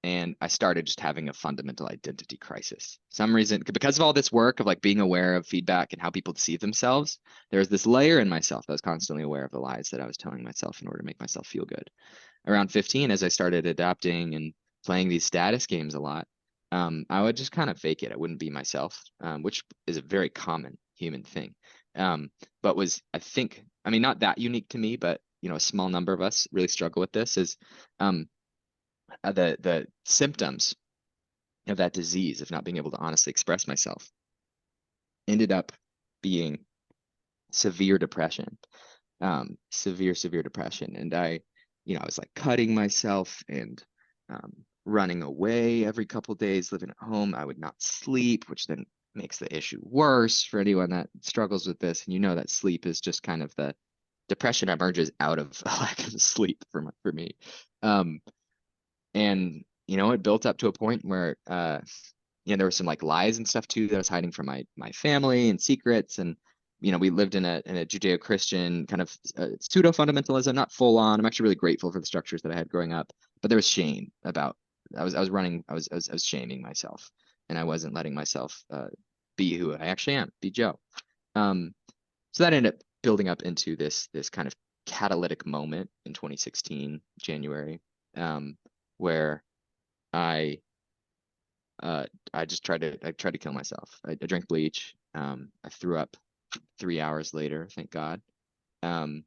and I started just having a fundamental identity crisis. Some reason, because of all this work of like being aware of feedback and how people deceive themselves, there was this layer in myself that was constantly aware of the lies that I was telling myself in order to make myself feel good. Around 15, as I started adapting and playing these status games a lot, I would just kind of fake it. I wouldn't be myself, which is a very common human thing. But was, I think, I mean, not that unique to me, but a small number of us really struggle with this. Is um, the symptoms of that disease of not being able to honestly express myself ended up being severe depression, severe depression. And I was like cutting myself and running away every couple days, living at home. I would not sleep, which then makes the issue worse for anyone that struggles with this. And that sleep is just kind of the depression emerges out of a lack of sleep for me. Um, and it built up to a point where there was some like lies and stuff too that I was hiding from my family and secrets. And we lived in a Judeo-Christian kind of pseudo fundamentalism, not full on. I'm actually really grateful for the structures that I had growing up, but there was shame about. I was shaming myself, and I wasn't letting myself be who I actually am, be Joe. Um, so that ended up building up into this kind of catalytic moment in 2016 January, where I I just tried to kill myself. I drank bleach. I threw up 3 hours later, thank God. Um,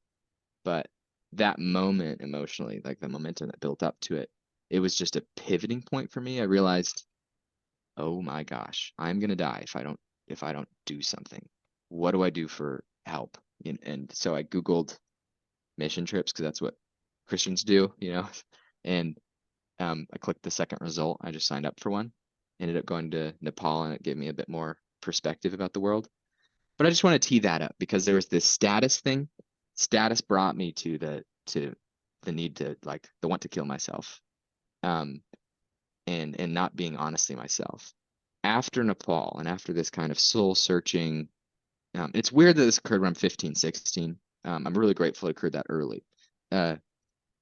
but that moment emotionally, like the momentum that built up to it, it was just a pivoting point for me. I realized, oh my gosh, I'm gonna die if I don't do something. What do I do for help? And so I Googled mission trips because that's what Christians do. And I clicked the second result. I just signed up for one. Ended up going to Nepal, and it gave me a bit more perspective about the world. But I just want to tee that up because there was this status thing. Status brought me to the need to like the want to kill myself, um, and not being honestly myself. After Nepal and after this kind of soul searching, it's weird that this occurred when I'm 15, 16. I'm really grateful it occurred that early. Uh,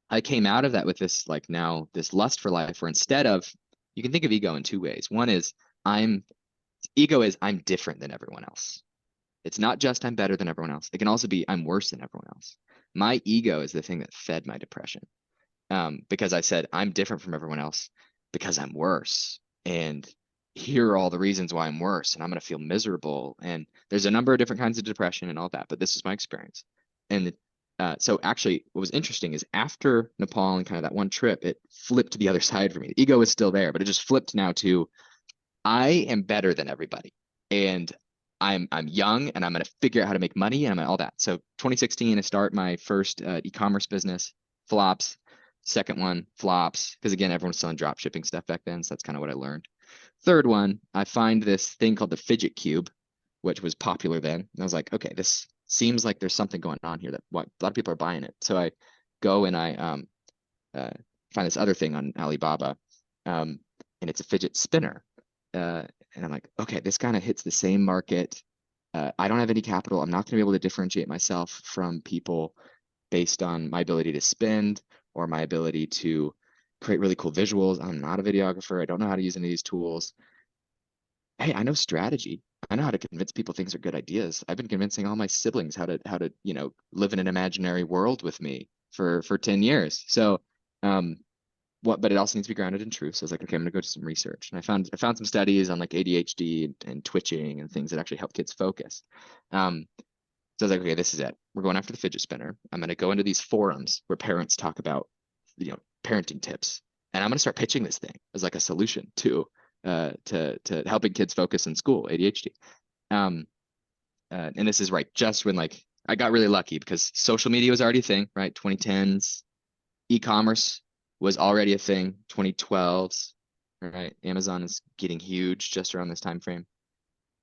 I came out of that with this like now this lust for life where instead of you can think of ego in 2 ways. One is I'm ego is I'm different than everyone else. It's not just I'm better than everyone else. It can also be I'm worse than everyone else. My ego is the thing that fed my depression. Because I said I'm different from everyone else because I'm worse. And here are all the reasons why I'm worse and I'm going to feel miserable. And there's a number of different kinds of depression and all that, but this is my experience. And so actually what was interesting is after Nepal and kind of that one trip, it flipped to the other side for me. The ego is still there, but it just flipped now to I am better than everybody. And I'm young and I'm going to figure out how to make money and all that. So 2016, I start my first e-commerce business, flops. Second one flops because again, everyone was selling drop shipping stuff back then. So that's kind of what I learned. Third one, I find this thing called the fidget cube, which was popular then. And I was like, okay, this seems like there's something going on here that a lot of people are buying it. So I go and I uh, find this other thing on Alibaba, and it's a fidget spinner. And I'm like, okay, this kind of hits the same market. I don't have any capital. I'm not going to be able to differentiate myself from people based on my ability to spend or my ability to create really cool visuals. I'm not a videographer. I don't know how to use any of these tools. hey, I know strategy. I know how to convince people things are good ideas. I've been convincing all my siblings how to live in an imaginary world with me for 10 years. So um but it also needs to be grounded in truth. So I was like, okay, I'm gonna go do some research. And I found some studies on like ADHD and twitching and things that actually help kids focus. Um, so I was like, okay, this is it. We're going after the fidget spinner. I'm gonna go into these forums where parents talk about, parenting tips, and I'm gonna start pitching this thing as like a solution to helping kids focus in school, ADHD. Um, and this is right just when like I got really lucky because social media was already a thing, right? 2010s, e-commerce was already a thing, 2012s, right? Amazon is getting huge just around this time frame.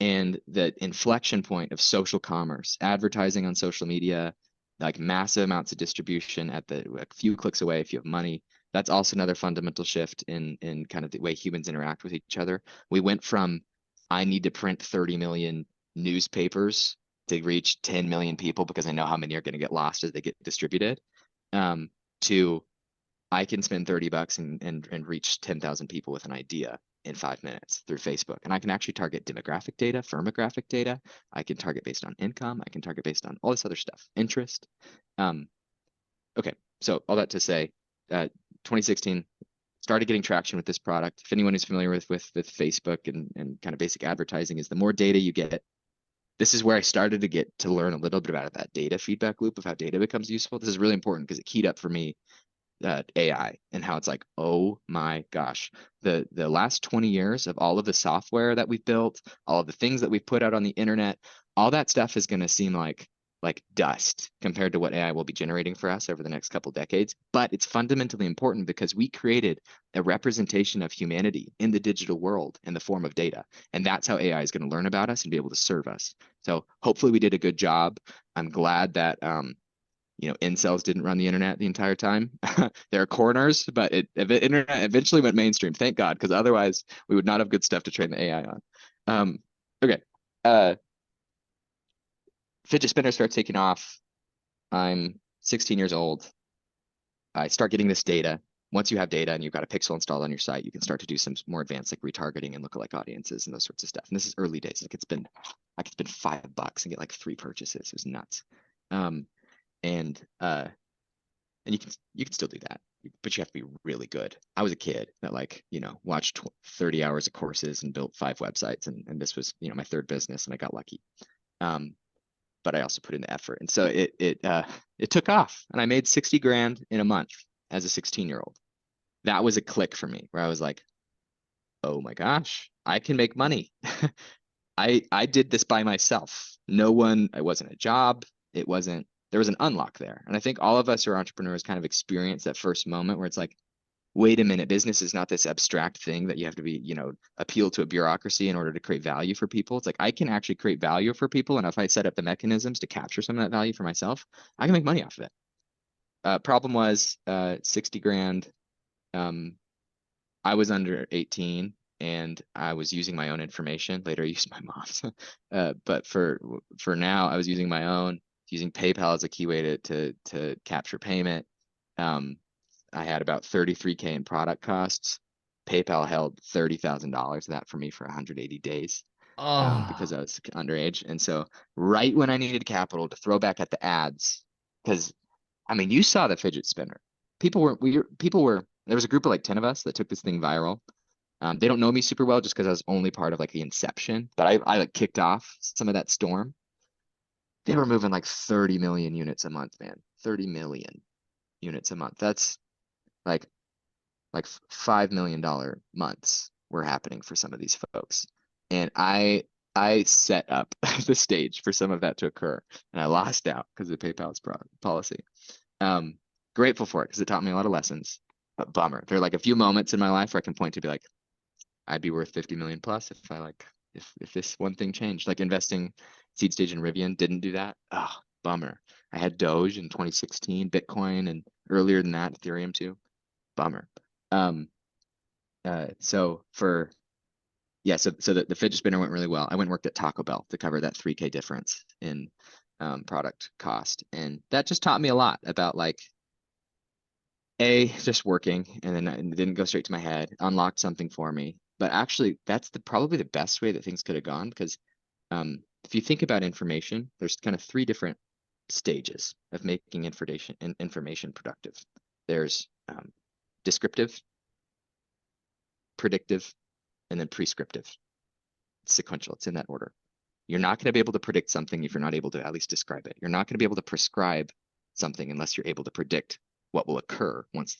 And the inflection point of social commerce, advertising on social media, like massive amounts of distribution at the a few clicks away if you have money. That's also another fundamental shift in kind of the way humans interact with each other. We went from I need to print 30 million newspapers to reach 10 million people because I know how many are going to get lost as they get distributed, um, to I can spend $30 and reach 10,000 people with an idea in 5 minutes through Facebook. And I can actually target demographic data, firmographic data. I can target based on income. I can target based on all this other stuff, interest. Um, okay, so all that to say, 2016 started getting traction with this product. If anyone is familiar with Facebook and kind of basic advertising, is the more data you get, this is where I started to get to learn a little bit about that data feedback loop of how data becomes useful. This is really important because it keyed up for me AI and how it's like, oh my gosh, the last 20 years of all of the software that we've built, all of the things that we've put out on the internet, all that stuff is going to seem like dust compared to what AI will be generating for us over the next couple decades. But it's fundamentally important because we created a representation of humanity in the digital world in the form of data. And that's how AI is going to learn about us and be able to serve us. So hopefully we did a good job. I'm glad that incels didn't run the internet the entire time. There are corners, but internet eventually went mainstream. Thank God, because otherwise we would not have good stuff to train the AI on. Okay. Uh, Fidget spinner starts taking off. I'm 16 years old. I start getting this data. Once you have data and you've got a pixel installed on your site, you can start to do some more advanced like retargeting and lookalike audiences and those sorts of stuff. And this is early days. I could spend $5 and get like 3 purchases. It was nuts. Um, and and you can still do that, but you have to be really good. I was a kid that watched 30 hours of courses and built 5 websites, and this was my third business, and I got lucky. um but I also put in the effort, and so it took off, and I made 60 grand in a month as a 16-year-old. That was a click for me where I was like, oh my gosh, I can make money. I did this by myself. No one, it wasn't a job. It wasn't, there was an unlock there. And I think all of us who are entrepreneurs kind of experience that first moment where it's like, wait a minute, business is not this abstract thing that you have to be, appeal to a bureaucracy in order to create value for people. It's like I can actually create value for people. And if I set up the mechanisms to capture some of that value for myself, I can make money off of it. Problem was 60 grand. Um, I was under 18 and I was using my own information. Later, I used my mom's. But for now, I was using my own, using PayPal as a key way to capture payment. Um, I had about 33K in product costs. PayPal held $30,000 of that for me for 180 days, because Oh, I was underage. And so right when I needed capital to throw back at the ads, because I mean, you saw the fidget spinner. People were there was a group of like 10 of us that took this thing viral. They don't know me super well just because I was only part of like the inception, but I like kicked off some of that storm. They were moving like 30 million units a month, man. 30 million units a month. That's like $5 million months were happening for some of these folks. And I set up the stage for some of that to occur, and I lost out because of the PayPal's policy. Um, Grateful for it because it taught me a lot of lessons. But bummer. There are like a few moments in my life where I can point to be like, I'd be worth 50 million plus if I if this one thing changed. Like investing seed stage in Rivian didn't do that. Oh, bummer. I had Doge in 2016, Bitcoin, and earlier than that, Ethereum too. Bummer. Um, so for yeah, so the fidget spinner went really well. I went and worked at Taco Bell to cover that 3K difference in product cost, and that just taught me a lot about like just working, and then it didn't go straight to my head, unlocked something for me. But actually, that's probably the best way that things could have gone, because if you think about information, there's kind of three different stages of making information productive. There's descriptive, predictive, and then prescriptive. It's sequential. It's in that order. You're not going to be able to predict something if you're not able to at least describe it. You're not going to be able to prescribe something unless you're able to predict what will occur once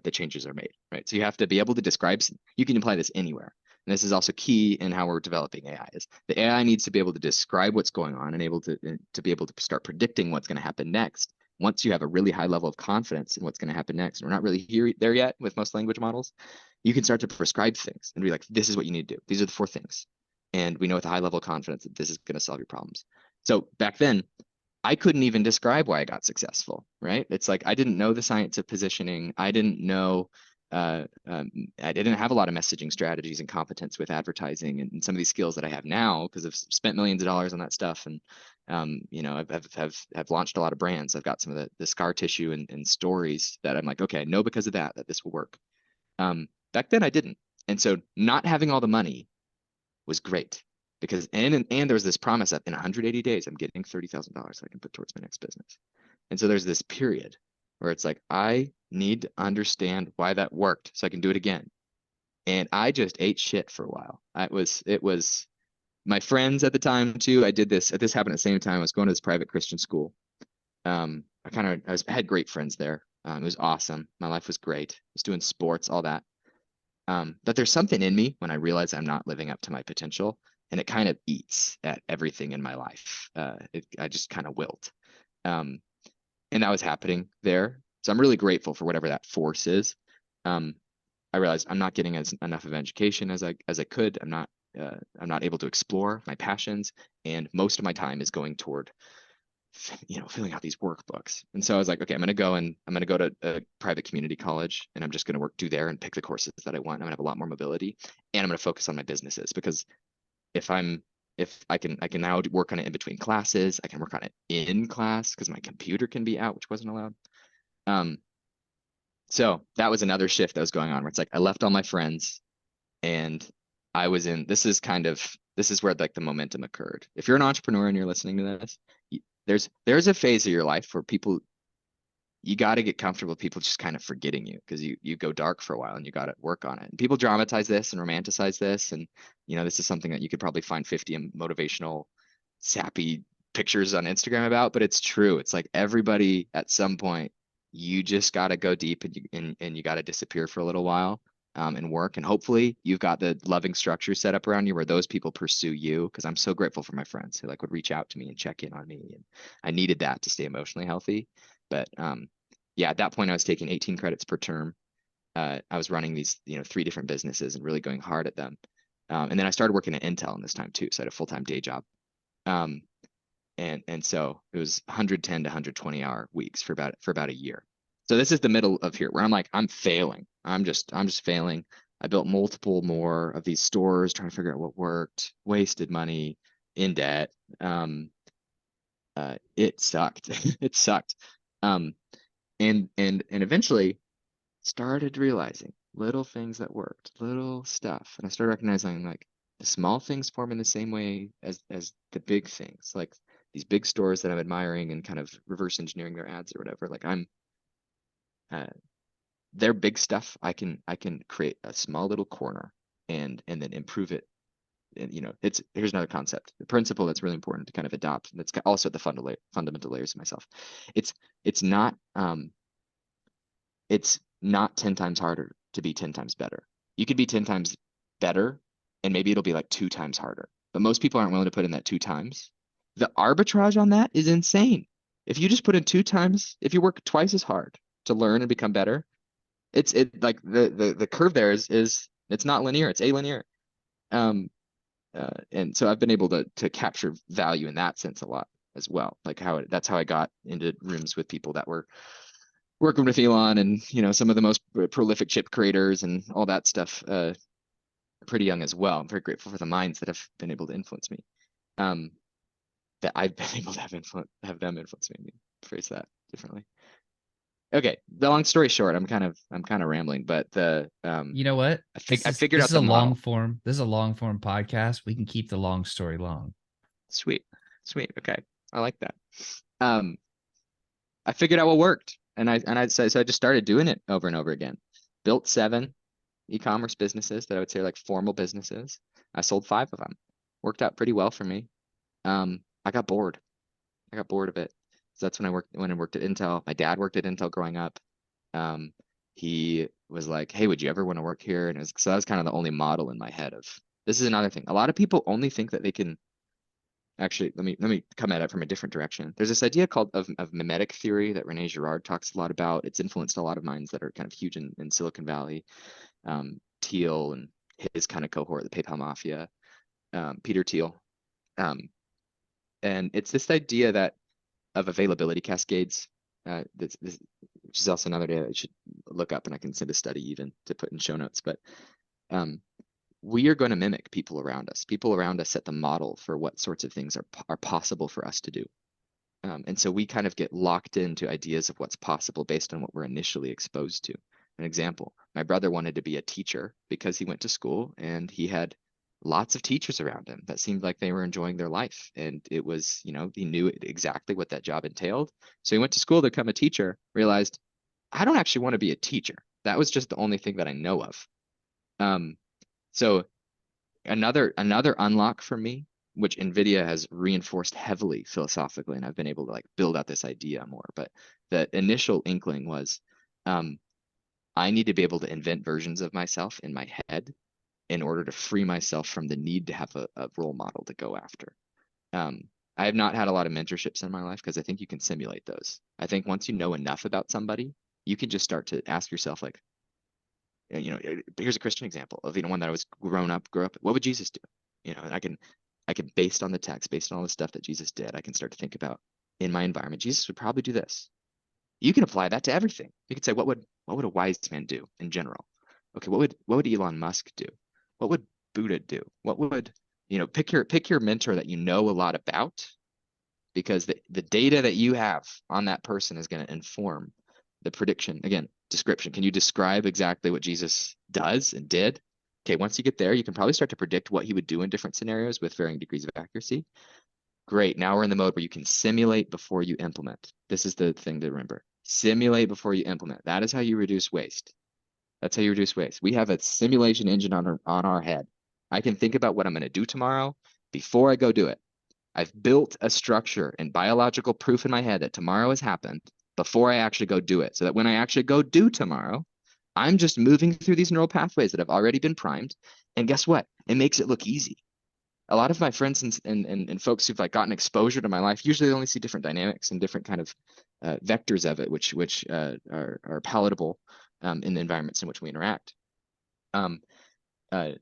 the changes are made, right? So you have to be able to describe. You can apply this anywhere. And this is also key in how we're developing AI. Is the AI needs to be able to describe what's going on and able to be able to start predicting what's going to happen next. Once you have a really high level of confidence in what's going to happen next, and we're not really there yet with most language models, you can start to prescribe things and be like, this is what you need to do. These are the 4 things. And we know with a high level of confidence that this is going to solve your problems. So back then, I couldn't even describe why I got successful, right? It's like I didn't know the science of positioning. I didn't know, I didn't have a lot of messaging strategies and competence with advertising and some of these skills that I have now because I've spent millions of dollars on that stuff. And, I've launched a lot of brands. I've got some of the scar tissue and stories that I'm like, okay, I know because of that this will work. Back then I didn't. And so not having all the money was great. Because and there was this promise that in 180 days I'm getting $30,000 I can put towards my next business. And so there's this period where it's like I need to understand why that worked so I can do it again. And I just ate shit for a while. It was my friends at the time too. I did this. This happened at the same time. I was going to this private Christian school. I had great friends there. It was awesome. My life was great. I was doing sports, all that. But there's something in me when I realize I'm not living up to my potential, and it kind of eats at everything in my life. I just kind of wilt. And that was happening there. So I'm really grateful for whatever that force is. I realized I'm not getting enough of education as I could. I'm not able to explore my passions, and most of my time is going toward filling out these workbooks. And so I was like, okay, I'm going to go to a private community college, and I'm just going to do there and pick the courses that I want. I'm going to have a lot more mobility, and I'm going to focus on my businesses, because if I can now work on it in between classes, I can work on it in class because my computer can be out, which wasn't allowed. So that was another shift that was going on where it's like I left all my friends, and I was in, this is where like the momentum occurred. If you're an entrepreneur and you're listening to this, there's a phase of your life where you got to get comfortable with people just kind of forgetting you, because you go dark for a while and you got to work on it. And people dramatize this and romanticize this. And, this is something that you could probably find 50 motivational, sappy pictures on Instagram about, but it's true. It's like everybody at some point, you just got to go deep and you got to disappear for a little while and work. And hopefully you've got the loving structure set up around you where those people pursue you. Because I'm so grateful for my friends who would reach out to me and check in on me. And I needed that to stay emotionally healthy. But at that point I was taking 18 credits per term. I was running these, 3 different businesses and really going hard at them. And then I started working at Intel in this time too. So I had a full-time day job. And so it was 110 to 120 hour weeks for about a year. So this is the middle of here where I'm like, I'm failing. I'm just failing. I built multiple more of these stores, trying to figure out what worked, wasted money, in debt. It sucked. It sucked. And eventually started realizing little things that worked, little stuff. And I started recognizing like the small things form in the same way as the big things, like these big stores that I'm admiring and kind of reverse engineering their ads or whatever. Like their big stuff, I can create a small little corner and then improve it. And, here's another concept, the principle that's really important to kind of adopt. And that's also at the fundamental layers of myself. It's not 10 times harder to be 10 times better. You could be 10 times better and maybe it'll be like 2 times harder, but most people aren't willing to put in that 2 times. The arbitrage on that is insane. If you just put in 2 times, if you work twice as hard to learn and become better, it's like the curve there is it's not linear, it's alinear. And so I've been able to capture value in that sense a lot as well. Like that's how I got into rooms with people that were working with Elon and some of the most prolific chip creators and all that stuff. Pretty young as well. I'm very grateful for the minds that have been able to influence me. That I've been able to have them influence me. Let me phrase that differently. Okay. The long story short, I'm kind of rambling, but You know what? I figured This out is the a long model. form. This is a long form podcast. We can keep the long story long. Sweet. Sweet. Okay. I like that. Um, I figured out what worked, so I just started doing it over and over again. Built 7 e-commerce businesses that I would say are like formal businesses. I sold 5 of them. Worked out pretty well for me. I got bored. I got bored of it. So that's when I worked at Intel. My dad worked at Intel growing up. Um, he was like, "Hey, would you ever want to work here?" And so that was kind of the only model in my head of this is another thing. A lot of people only think that they can actually let me come at it from a different direction. There's this idea called of mimetic theory that Rene Girard talks a lot about. It's influenced a lot of minds that are kind of huge in Silicon Valley. Thiel and his kind of cohort, the PayPal Mafia, Peter Thiel. Um, and it's this idea that of availability cascades. Which is also another day that I should look up, and I can send a study even to put in show notes. But um, we are going to mimic people around us. People around us set the model for what sorts of things are possible for us to do. And so we kind of get locked into ideas of what's possible based on what we're initially exposed to. An example, my brother wanted to be a teacher because he went to school and he had lots of teachers around him that seemed like they were enjoying their life. And it was, he knew exactly what that job entailed. So he went to school to become a teacher, realized, I don't actually want to be a teacher. That was just the only thing that I know of. Um, so another unlock for me, which Nvidia has reinforced heavily philosophically, and I've been able to like build out this idea more. But the initial inkling was, um, I need to be able to invent versions of myself in my head in order to free myself from the need to have a role model to go after. Um, I have not had a lot of mentorships in my life because I think you can simulate those. I think once you know enough about somebody, you can just start to ask yourself like, here's a Christian example of one that I was grew up. What would Jesus do? And I can based on the text, based on all the stuff that Jesus did, I can start to think about in my environment. Jesus would probably do this. You can apply that to everything. You could say, what would a wise man do in general? Okay, what would Elon Musk do? What would Buddha do? What would pick your mentor that you know a lot about, because the data that you have on that person is going to inform the prediction. Again, description. Can you describe exactly what Jesus does and did? Okay, once you get there, you can probably start to predict what he would do in different scenarios with varying degrees of accuracy. Great. Now we're in the mode where you can simulate before you implement. This is the thing to remember. Simulate before you implement. That is how you reduce waste. That's how you reduce waste. We have a simulation engine on our head. I can think about what I'm going to do tomorrow before I go do it. I've built a structure and biological proof in my head that tomorrow has happened before I actually go do it. So that when I actually go do tomorrow, I'm just moving through these neural pathways that have already been primed. And guess what? It makes it look easy. A lot of my friends and folks who've like gotten exposure to my life usually only see different dynamics and different kind of vectors of it, which are palatable in the environments in which we interact. Um, uh,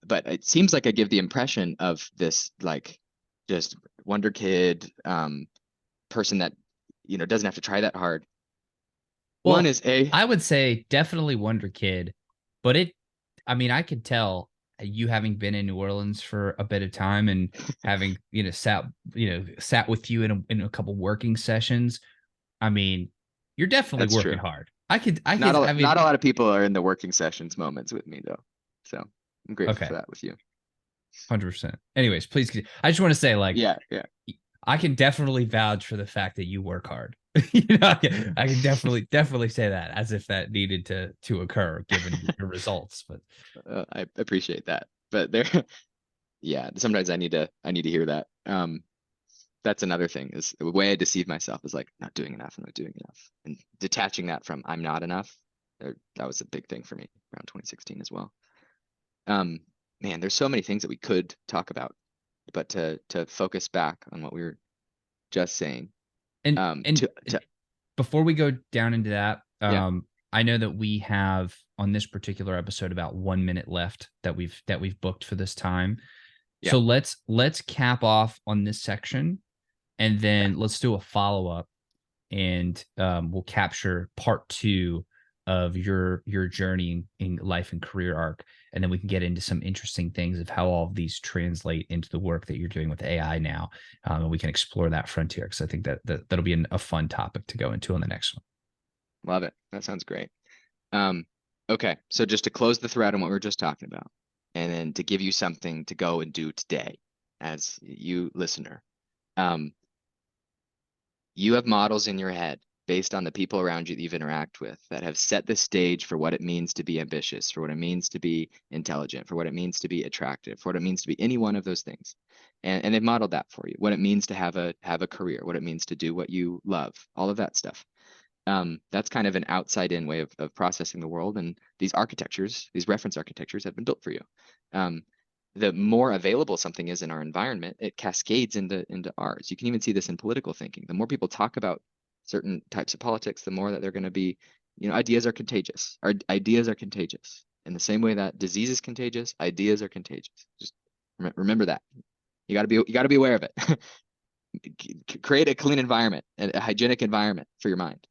but it seems like I give the impression of this like just wonder kid person that doesn't have to try that hard. One Well, is a I would say definitely Wonder Kid, but I mean, I could tell you having been in New Orleans for a bit of time and having, sat with you in a couple working sessions. I mean, you're definitely That's working true. hard. Not a I not a mean, lot of people are in the working sessions moments with me though, so I'm grateful okay, for that with you. 100%. Anyways, please, I just want to say, like, Yeah, yeah. I can definitely vouch for the fact that you work hard. I can definitely say that as if that needed to occur given your results. But I appreciate that, but there, yeah. Sometimes I need to hear that. That's another thing is the way I deceive myself is like not doing enough. I'm not doing enough, and detaching that from I'm not enough. That was a big thing for me around 2016 as well. Um, Man, there's so many things that we could talk about, but to focus back on what we were just saying. To before we go down into that, Yeah, I know that we have on this particular episode about 1 minute left that we've booked for this time. yeah, So let's cap off on this section, and okay, then let's do a follow up, and we'll capture part 2 of your journey in life and career arc, and then we can get into some interesting things of how all of these translate into the work that you're doing with AI now, and we can explore that frontier because I think that'll be a fun topic to go into on the next one. Love it. That sounds great. Um, okay, so just to close the thread on what we were just talking about, and then to give you something to go and do today, as you listener, um, you have models in your head based on the people around you that you've interact with that have set the stage for what it means to be ambitious, for what it means to be intelligent, for what it means to be attractive, for what it means to be any one of those things. And they've modeled that for you, what it means to have a career, what it means to do what you love, all of that stuff. That's kind of an outside in way of processing the world. And these architectures, these reference architectures have been built for you. The more available something is in our environment, it cascades into ours. You can even see this in political thinking. The more people talk about certain types of politics, the more that they're going to be, ideas are contagious. Our ideas are contagious. In the same way that disease is contagious, ideas are contagious. Just remember that. You got to be aware of it. Create a clean environment, a hygienic environment for your mind.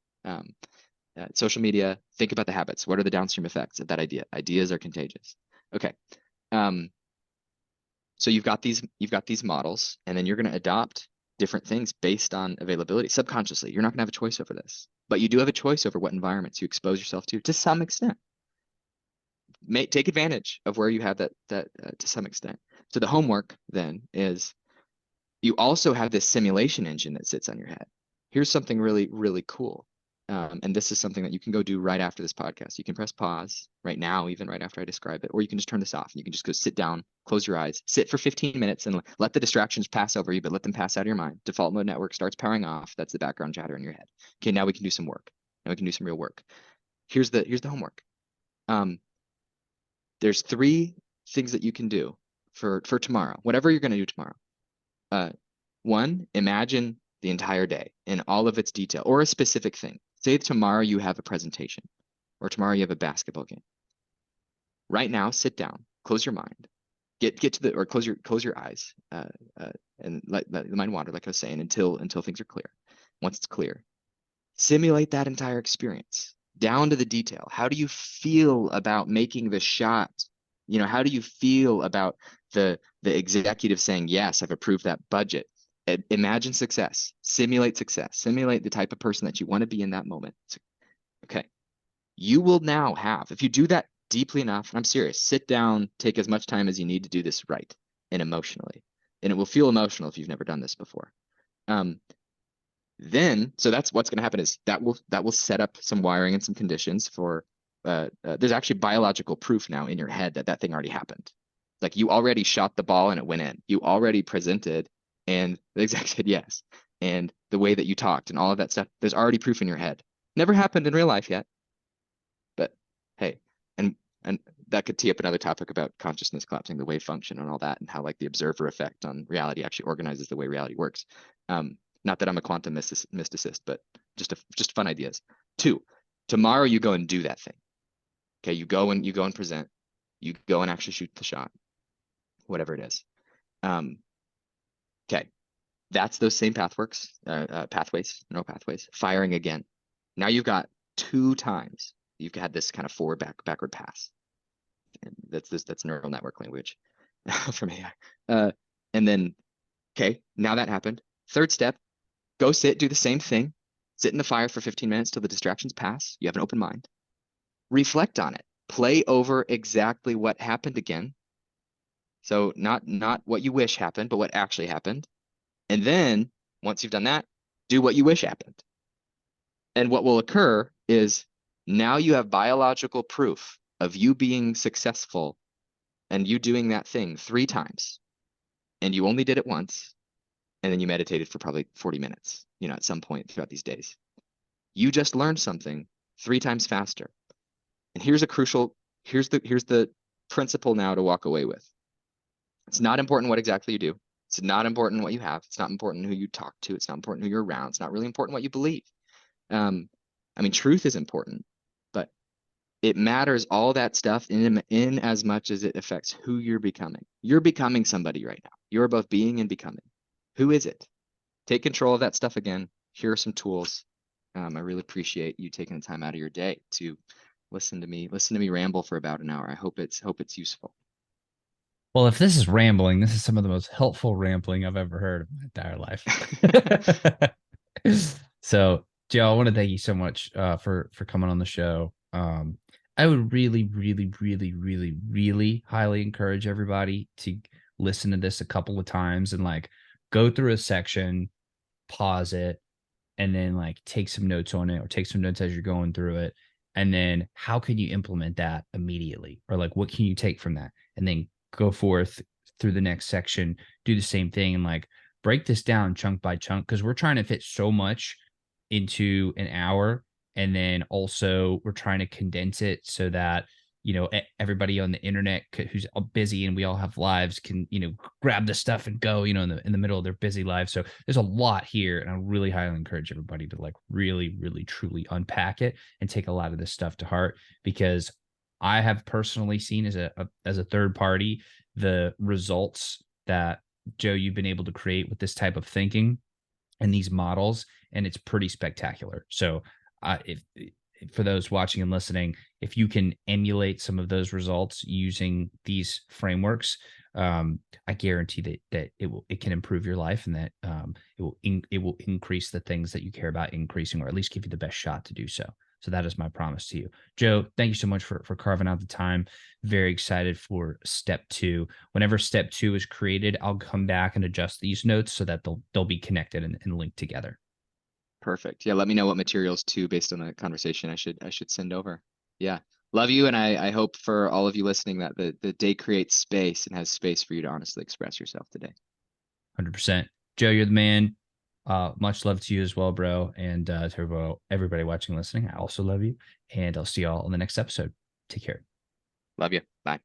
Social media, think about the habits. What are the downstream effects of that idea? Ideas are contagious. Okay. So you've got these models, and then you're going to adopt different things based on availability subconsciously. You're not going to have a choice over this, but you do have a choice over what environments you expose yourself to some extent. Take advantage of where you have that to some extent. So the homework then is you also have this simulation engine that sits on your head. Here's something really, really cool. And this is something that you can go do right after this podcast. You can press pause right now, even right after I describe it, or you can just turn this off and you can just go sit down, close your eyes, sit for 15 minutes and let the distractions pass over you, but let them pass out of your mind. Default mode network starts powering off. That's the background chatter in your head. Okay, now we can do some work. Now we can do some real work. Here's the homework. There's 3 things that you can do for tomorrow, whatever you're going to do tomorrow. 1, imagine the entire day in all of its detail, or a specific thing. Say tomorrow you have a presentation, or tomorrow you have a basketball game. Right now, sit down, close your mind, get to the, or close your eyes, and let the mind wander, like I was saying, until things are clear. Once it's clear, simulate that entire experience down to the detail. How do you feel about making the shot? How do you feel about the executive saying, yes, I've approved that budget? Imagine success, simulate the type of person that you want to be in that moment. Okay. You will now have, if you do that deeply enough, and I'm serious, sit down, take as much time as you need to do this right and emotionally. And it will feel emotional if you've never done this before. Then, so that's what's going to happen is that will set up some wiring and some conditions for, there's actually biological proof now in your head that thing already happened. Like you already shot the ball and it went in. You already presented and the exec said yes. And the way that you talked and all of that stuff, there's already proof in your head. Never happened in real life yet. But hey, and that could tee up another topic about consciousness collapsing, the wave function and all that, and how like the observer effect on reality actually organizes the way reality works. Not that I'm a quantum mysticist, but just fun ideas. 2, tomorrow you go and do that thing. Okay, you go and present. You go and actually shoot the shot, whatever it is. Okay, that's those same pathways, neural pathways, firing again. Now you've got 2 times you've had this kind of backward pass. And that's neural network language from AI. And then, okay, now that happened. 3rd step, go do the same thing. Sit in the fire for 15 minutes till the distractions pass. You have an open mind. Reflect on it. Play over exactly what happened again. So not what you wish happened, but what actually happened. And then once you've done that, do what you wish happened. And what will occur is now you have biological proof of you being successful and you doing that thing 3 times. And you only did it once. And then you meditated for probably 40 minutes, at some point throughout these days. You just learned something 3 times faster. And here's the principle now to walk away with. It's not important what exactly you do. It's not important what you have. It's not important who you talk to. It's not important who you're around. It's not really important what you believe. Truth is important, but it matters all that stuff in as much as it affects who you're becoming. You're becoming somebody right now. You're both being and becoming. Who is it? Take control of that stuff again. Here are some tools. I really appreciate you taking the time out of your day to listen to me ramble for about an hour. I hope it's useful. Well, if this is rambling, this is some of the most helpful rambling I've ever heard in my entire life. So, Joe, I want to thank you so much for coming on the show. I would really, really, really, really, really highly encourage everybody to listen to this a couple of times and like go through a section, pause it, and then like take some notes on it or take some notes as you're going through it. And then how can you implement that immediately? Or like what can you take from that? And then go forth through the next section, do the same thing and like break this down chunk by chunk because we're trying to fit so much into an hour. And then also we're trying to condense it so that everybody on the internet who's busy and we all have lives can grab the stuff and go in the middle of their busy lives. So there's a lot here, and I really highly encourage everybody to like really really truly unpack it and take a lot of this stuff to heart, because I have personally seen as a third party the results that, Joe, you've been able to create with this type of thinking and these models, and it's pretty spectacular. So if for those watching and listening, if you can emulate some of those results using these frameworks, I guarantee that it can improve your life, and that it will increase the things that you care about increasing, or at least give you the best shot to do so. So that is my promise to you. Joe, thank you so much for carving out the time. Very excited for step 2. Whenever step 2 is created, I'll come back and adjust these notes so that they'll be connected and linked together. Perfect. Yeah, let me know what materials too, based on the conversation I should send over. Yeah. Love you, and I hope for all of you listening that the day creates space and has space for you to honestly express yourself today. 100%. Joe, you're the man. Much love to you as well, bro. And to everybody watching and listening, I also love you. And I'll see y'all on the next episode. Take care. Love you. Bye.